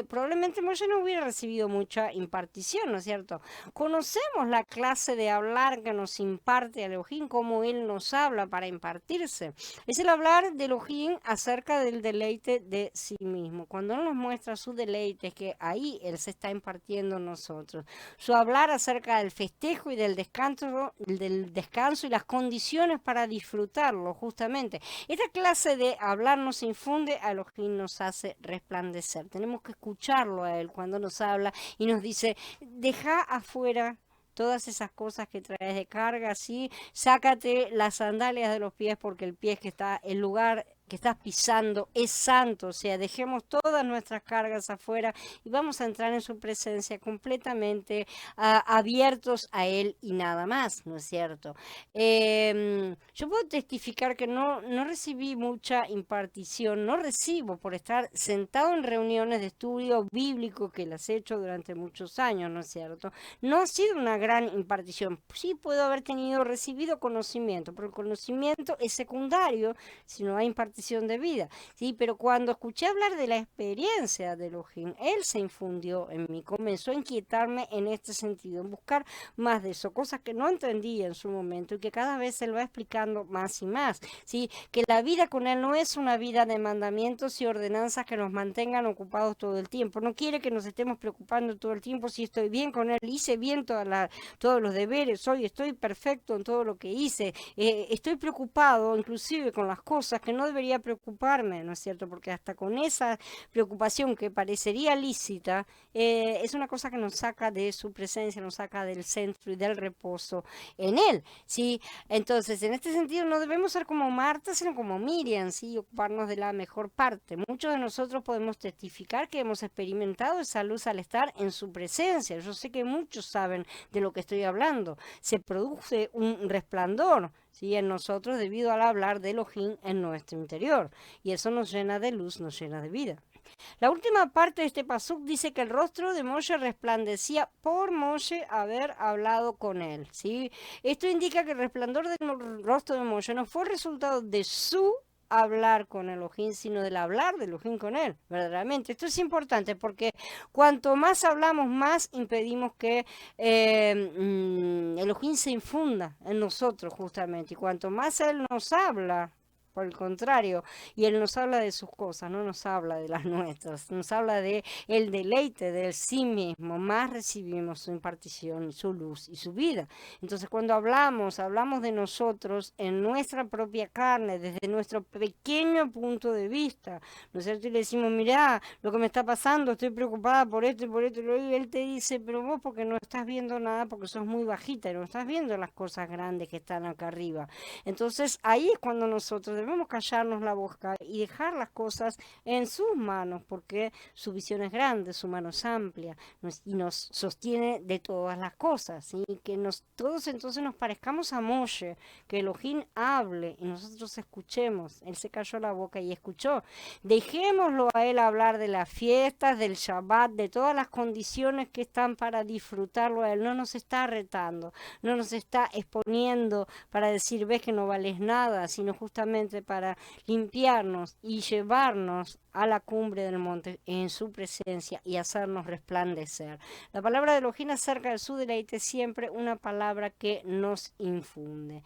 probablemente Moshe no hubiera recibido mucha impartición, ¿no es cierto? Conocemos la clase de hablar que nos imparte Elohim, cómo él nos habla para impartirse. Es el hablar de Elohim acerca del deleite de sí mismo. Cuando él nos muestra su deleite, es que ahí él se está impartiendo en nosotros. Su hablar acerca del festejo y del descanso y las condiciones para disfrutarlo, justamente. Esta clase de hablar nos infunde a Elohim, nos hace resplandecer. Tenemos que escucharlo a él cuando nos habla y nos dice: deja afuera todas esas cosas que traes de carga, ¿sí? Sácate las sandalias de los pies, porque el lugar que estás pisando es santo. O sea, dejemos todas nuestras cargas afuera y vamos a entrar en su presencia completamente abiertos a él y nada más, ¿no es cierto? Yo puedo testificar que no recibí mucha impartición, no recibo por estar sentado en reuniones de estudio bíblico que las he hecho durante muchos años, ¿no es cierto? No ha sido una gran impartición. Sí puedo haber recibido conocimiento, pero el conocimiento es secundario si no hay impartición de vida, ¿sí? Pero cuando escuché hablar de la experiencia de Elohim, él se infundió en mí, comenzó a inquietarme en este sentido, en buscar más de eso, cosas que no entendía en su momento y que cada vez él va explicando más y más, ¿sí? Que la vida con él no es una vida de mandamientos y ordenanzas que nos mantengan ocupados todo el tiempo. No quiere que nos estemos preocupando todo el tiempo si estoy bien con él, hice bien todos los deberes, hoy estoy perfecto en todo lo que hice, estoy preocupado inclusive con las cosas que no debería preocuparme, ¿no es cierto? Porque hasta con esa preocupación que parecería lícita, es una cosa que nos saca de su presencia, nos saca del centro y del reposo en él, ¿sí? Entonces, en este sentido no debemos ser como Marta, sino como Miriam, ¿sí? Ocuparnos de la mejor parte. Muchos de nosotros podemos testificar que hemos experimentado esa luz al estar en su presencia. Yo sé que muchos saben de lo que estoy hablando. Se produce un resplandor, ¿sí? En nosotros debido al hablar de Elohim en nuestro interior. Y eso nos llena de luz, nos llena de vida. La última parte de este pasuk dice que el rostro de Moshe resplandecía por Moshe haber hablado con él, ¿sí? Esto indica que el resplandor del rostro de Moshe no fue el resultado de su hablar con Elohim, sino del hablar de Elohim con él, verdaderamente. Esto es importante porque cuanto más hablamos, más impedimos que Elohim se infunda en nosotros justamente. Y cuanto más Él nos habla, por el contrario, y Él nos habla de sus cosas, no nos habla de las nuestras, nos habla de el deleite del sí mismo, más recibimos su impartición, su luz y su vida. Entonces cuando hablamos de nosotros en nuestra propia carne, desde nuestro pequeño punto de vista, ¿no es cierto? Y le decimos, mirá, lo que me está pasando, estoy preocupada por esto y por esto, y Él te dice, pero vos porque no estás viendo nada, porque sos muy bajita y no estás viendo las cosas grandes que están acá arriba. Entonces ahí es cuando nosotros debemos callarnos la boca y dejar las cosas en sus manos, porque su visión es grande, su mano es amplia y nos sostiene de todas las cosas, ¿sí? Que todos entonces nos parezcamos a Moshe, que Elohim hable y nosotros escuchemos. Él se cayó la boca y escuchó. Dejémoslo a él hablar de las fiestas, del Shabbat, de todas las condiciones que están para disfrutarlo a él. No nos está retando, no nos está exponiendo para decir, ves que no vales nada, sino justamente para limpiarnos y llevarnos a la cumbre del monte en su presencia y hacernos resplandecer. La palabra de Elohim acerca de su deleite es siempre una palabra que nos infunde.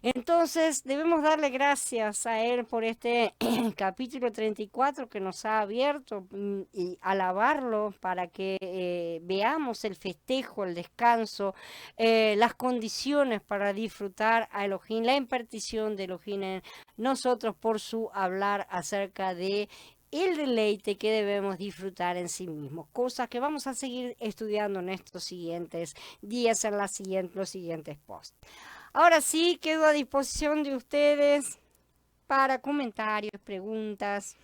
Entonces debemos darle gracias a Él por este capítulo 34 que nos ha abierto y alabarlo para que veamos el festejo, el descanso, las condiciones para disfrutar a Elohim, la impartición de Elohim en nosotros por su hablar acerca de el deleite que debemos disfrutar en sí mismos, cosas que vamos a seguir estudiando en estos siguientes días, en los siguientes posts. Ahora sí, quedo a disposición de ustedes para comentarios, preguntas.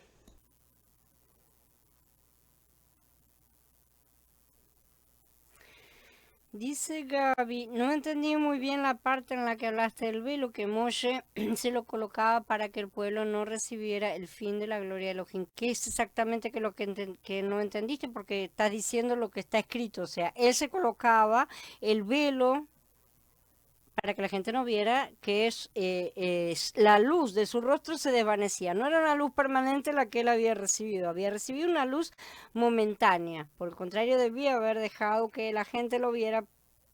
Dice Gaby, no entendí muy bien la parte en la que hablaste del velo, que Moshe se lo colocaba para que el pueblo no recibiera el fin de la gloria de Elohim. ¿Qué es exactamente que no entendiste? Porque estás diciendo lo que está escrito. O sea, él se colocaba el velo para que la gente no viera que la luz de su rostro se desvanecía. No era una luz permanente la que él había recibido una luz momentánea. Por el contrario, debía haber dejado que la gente lo viera,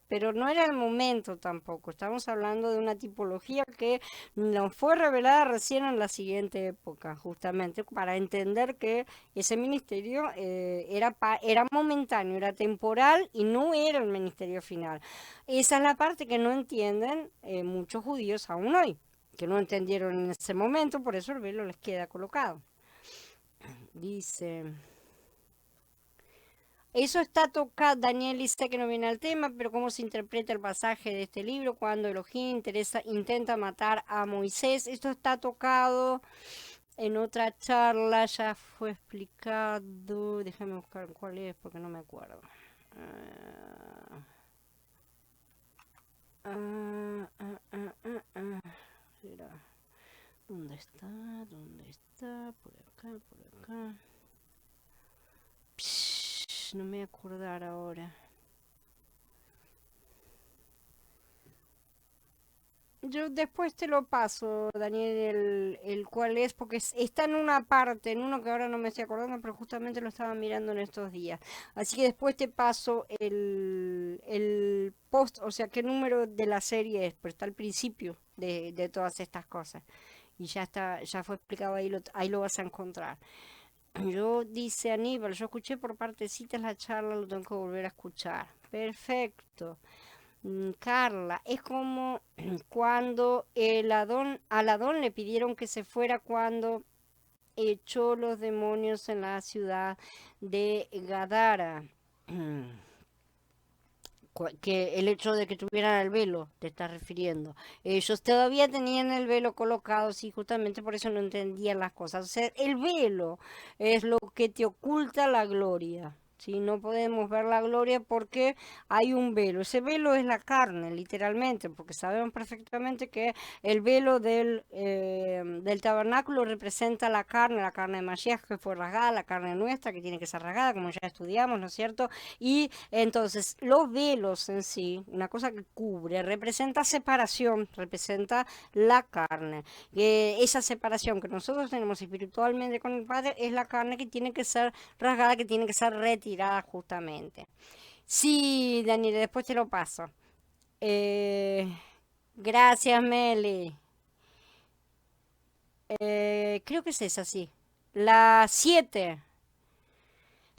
pero no era el momento tampoco. Estamos hablando de una tipología que nos fue revelada recién en la siguiente época, justamente para entender que ese ministerio era momentáneo, era temporal y no era el ministerio final. Esa es la parte que no entienden muchos judíos aún hoy, que no entendieron en ese momento, por eso el velo les queda colocado. Dice... Eso está tocado, Daniel dice que no viene al tema, pero cómo se interpreta el pasaje de este libro cuando Elohim intenta matar a Moisés. Esto está tocado en otra charla, ya fue explicado. Déjame buscar cuál es porque no me acuerdo. ¿Dónde está? ¿Dónde está? Por acá, por acá. No me voy a acordar ahora. Yo después te lo paso, Daniel, el cual es, porque está en una parte, en uno que ahora no me estoy acordando, pero justamente lo estaba mirando en estos días. Así que después te paso el post, o sea, qué número de la serie es, pero está al principio de todas estas cosas. Y ya está, ya fue explicado ahí lo vas a encontrar. Dice Aníbal, yo escuché por partecitas la charla, lo tengo que volver a escuchar. Perfecto. Carla, es como cuando al Adón le pidieron que se fuera cuando echó los demonios en la ciudad de Gadara. Que el hecho de que tuvieran el velo, te estás refiriendo. Ellos todavía tenían el velo colocado, sí, justamente por eso no entendían las cosas. O sea, el velo es lo que te oculta la gloria. ¿sí? No podemos ver la gloria porque hay un velo. Ese velo es la carne, literalmente, porque sabemos perfectamente que el velo del tabernáculo representa la carne de Mashiach que fue rasgada, la carne nuestra que tiene que ser rasgada, como ya estudiamos, ¿no es cierto? Y entonces los velos en sí, una cosa que cubre, representa separación, representa la carne. Esa separación que nosotros tenemos espiritualmente con el Padre es la carne que tiene que ser rasgada, que tiene que ser retirada justamente. Sí, Daniel, después te lo paso. Eh, gracias, Meli. Creo que es esa, sí. La 7.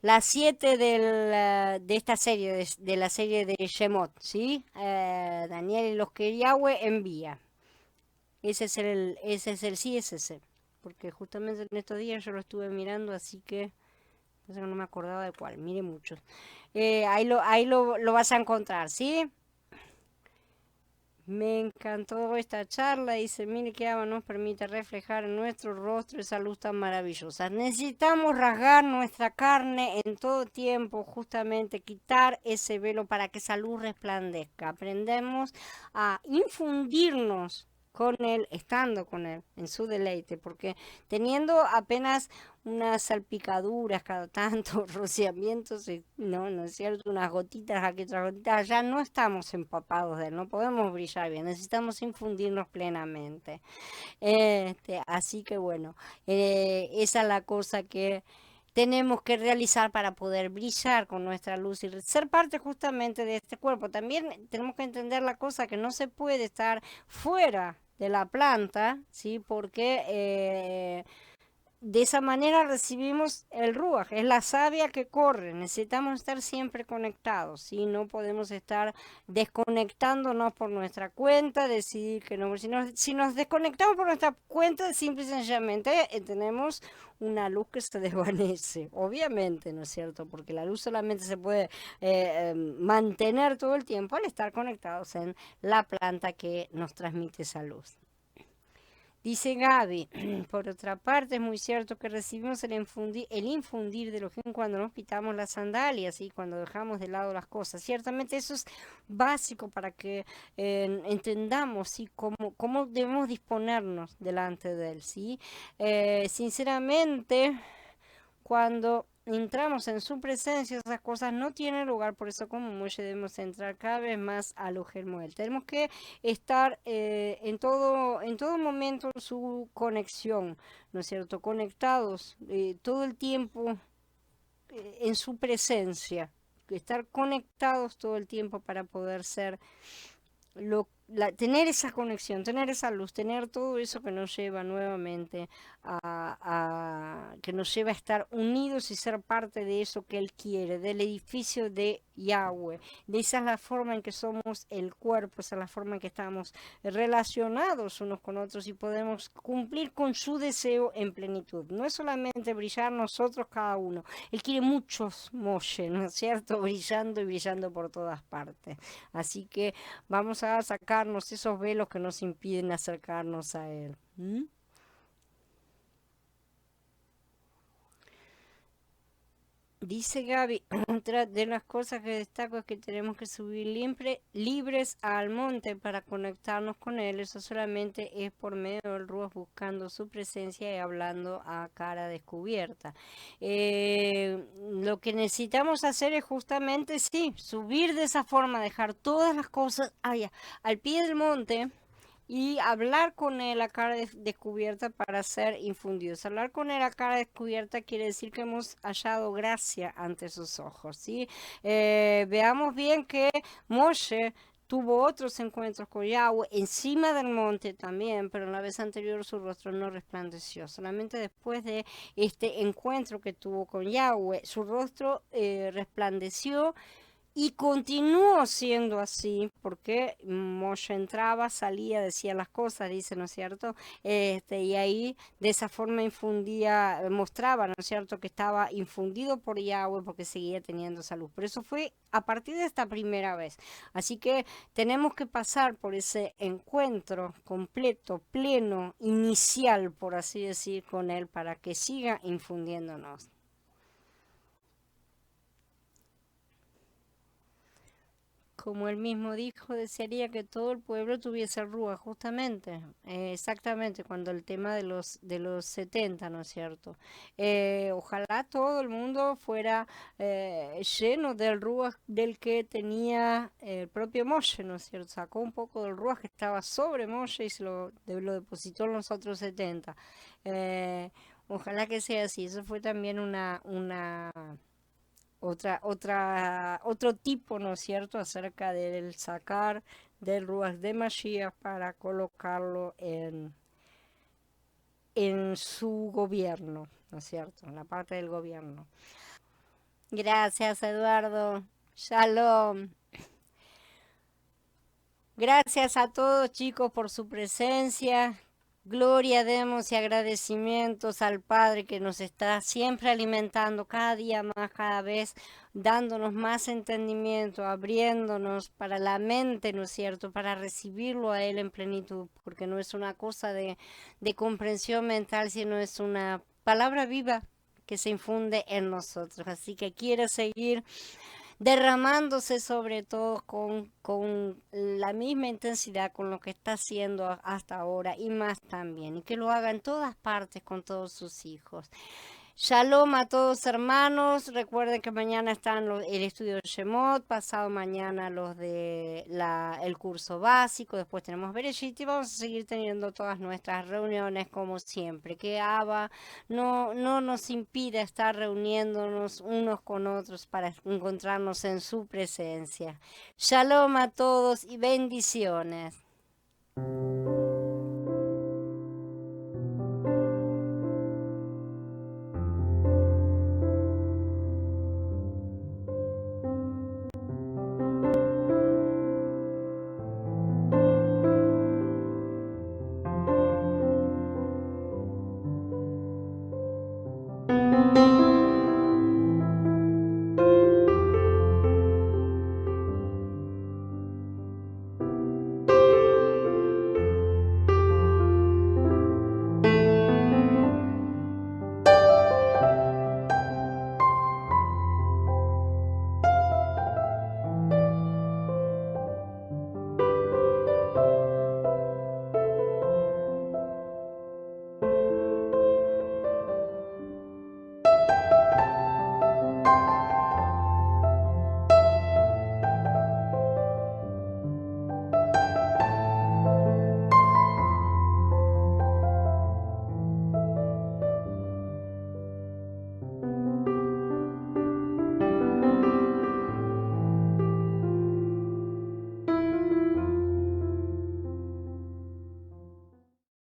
La 7 de esta serie, de la serie de Shemot, ¿sí? Daniel y los que Yahweh envía. Sí, es ese. Porque justamente en estos días yo lo estuve mirando, así que no me acordaba de cuál. Mire muchos. Ahí lo vas a encontrar, ¿sí? Me encantó esta charla. Dice, mire que Abba nos permite reflejar en nuestro rostro esa luz tan maravillosa. Necesitamos rasgar nuestra carne en todo tiempo, justamente quitar ese velo para que esa luz resplandezca. Aprendemos a infundirnos con Él, estando con Él, en su deleite, porque teniendo apenas unas salpicaduras cada tanto, rociamientos, no es cierto, unas gotitas aquí, otras gotitas, ya no estamos empapados de Él, no podemos brillar bien, necesitamos infundirnos plenamente. Así que bueno, esa es la cosa que tenemos que realizar para poder brillar con nuestra luz y ser parte justamente de este cuerpo. También tenemos que entender la cosa que no se puede estar fuera de la planta, ¿sí? Porque de esa manera recibimos el Ruach, es la savia que corre. Necesitamos estar siempre conectados, ¿sí? No podemos estar desconectándonos por nuestra cuenta, decidir que no. Si nos desconectamos por nuestra cuenta, simple y sencillamente tenemos una luz que se desvanece, obviamente, ¿no es cierto? Porque la luz solamente se puede mantener todo el tiempo al estar conectados en la planta que nos transmite esa luz. Dice Gaby, por otra parte es muy cierto que recibimos el infundir de Elohim cuando nos quitamos las sandalias y cuando dejamos de lado las cosas. Ciertamente eso es básico para que entendamos ¿sí? cómo debemos disponernos delante de él. ¿Sí? Sinceramente, cuando entramos en su presencia, esas cosas no tienen lugar, por eso como Moshe debemos entrar cada vez más a lo Moel. Tenemos que estar en todo momento en su conexión, ¿no es cierto? Conectados todo el tiempo en su presencia, estar conectados todo el tiempo para poder ser tener esa conexión, tener esa luz, tener todo eso que nos lleva nuevamente que nos lleva a estar unidos y ser parte de eso que Él quiere, del edificio de Yahweh. De esa es la forma en que somos el cuerpo, esa es la forma en que estamos relacionados unos con otros y podemos cumplir con su deseo en plenitud. No es solamente brillar nosotros cada uno. Él quiere muchos Moshe, ¿no es cierto? Brillando y brillando por todas partes. Así que vamos a sacarnos esos velos que nos impiden acercarnos a Él. Dice Gaby, otra de las cosas que destaco es que tenemos que subir libres al monte para conectarnos con Él. Eso solamente es por medio del Ruach buscando su presencia y hablando a cara descubierta. Lo que necesitamos hacer es justamente, sí, subir de esa forma, dejar todas las cosas allá, al pie del monte y hablar con él a cara descubierta para ser infundidos. Hablar con él a cara descubierta quiere decir que hemos hallado gracia ante sus ojos, ¿sí? Veamos bien que Moshe tuvo otros encuentros con Yahweh encima del monte también, pero en la vez anterior su rostro no resplandeció. Solamente después de este encuentro que tuvo con Yahweh, su rostro resplandeció y continuó siendo así, porque Moshe entraba, salía, decía las cosas, dice, ¿no es cierto? Y ahí de esa forma mostraba, ¿no es cierto?, que estaba infundido por Yahweh porque seguía teniendo salud. Pero eso fue a partir de esta primera vez. Así que tenemos que pasar por ese encuentro completo, pleno, inicial, por así decir, con Él para que siga infundiéndonos. como él mismo dijo, desearía que todo el pueblo tuviese Rúa, justamente, exactamente, cuando el tema de los 70, ¿no es cierto? Ojalá todo el mundo fuera lleno del Rúa del que tenía el propio Moshe, ¿no es cierto? Sacó un poco del Rúa que estaba sobre Moshe y lo depositó en los otros 70. Eh, Ojalá que sea así. Eso fue también otro tipo, ¿no es cierto?, acerca del sacar del Ruach de Mashiach para colocarlo en su gobierno, ¿no es cierto?, en la parte del gobierno. Gracias, Eduardo. Shalom. Gracias a todos, chicos, por su presencia. Gloria demos y agradecimientos al Padre que nos está siempre alimentando cada día más, cada vez dándonos más entendimiento, abriéndonos para la mente, ¿no es cierto?, para recibirlo a Él en plenitud, porque no es una cosa de comprensión mental, sino es una palabra viva que se infunde en nosotros. Así que quiero seguir derramándose sobre todo con la misma intensidad con lo que está haciendo hasta ahora y más también, y que lo haga en todas partes con todos sus hijos. Shalom a todos hermanos, recuerden que mañana están el estudio de Shemot, pasado mañana los de el curso básico, después tenemos Bereshit y vamos a seguir teniendo todas nuestras reuniones como siempre, que Abba no nos impide estar reuniéndonos unos con otros para encontrarnos en su presencia. Shalom a todos y bendiciones.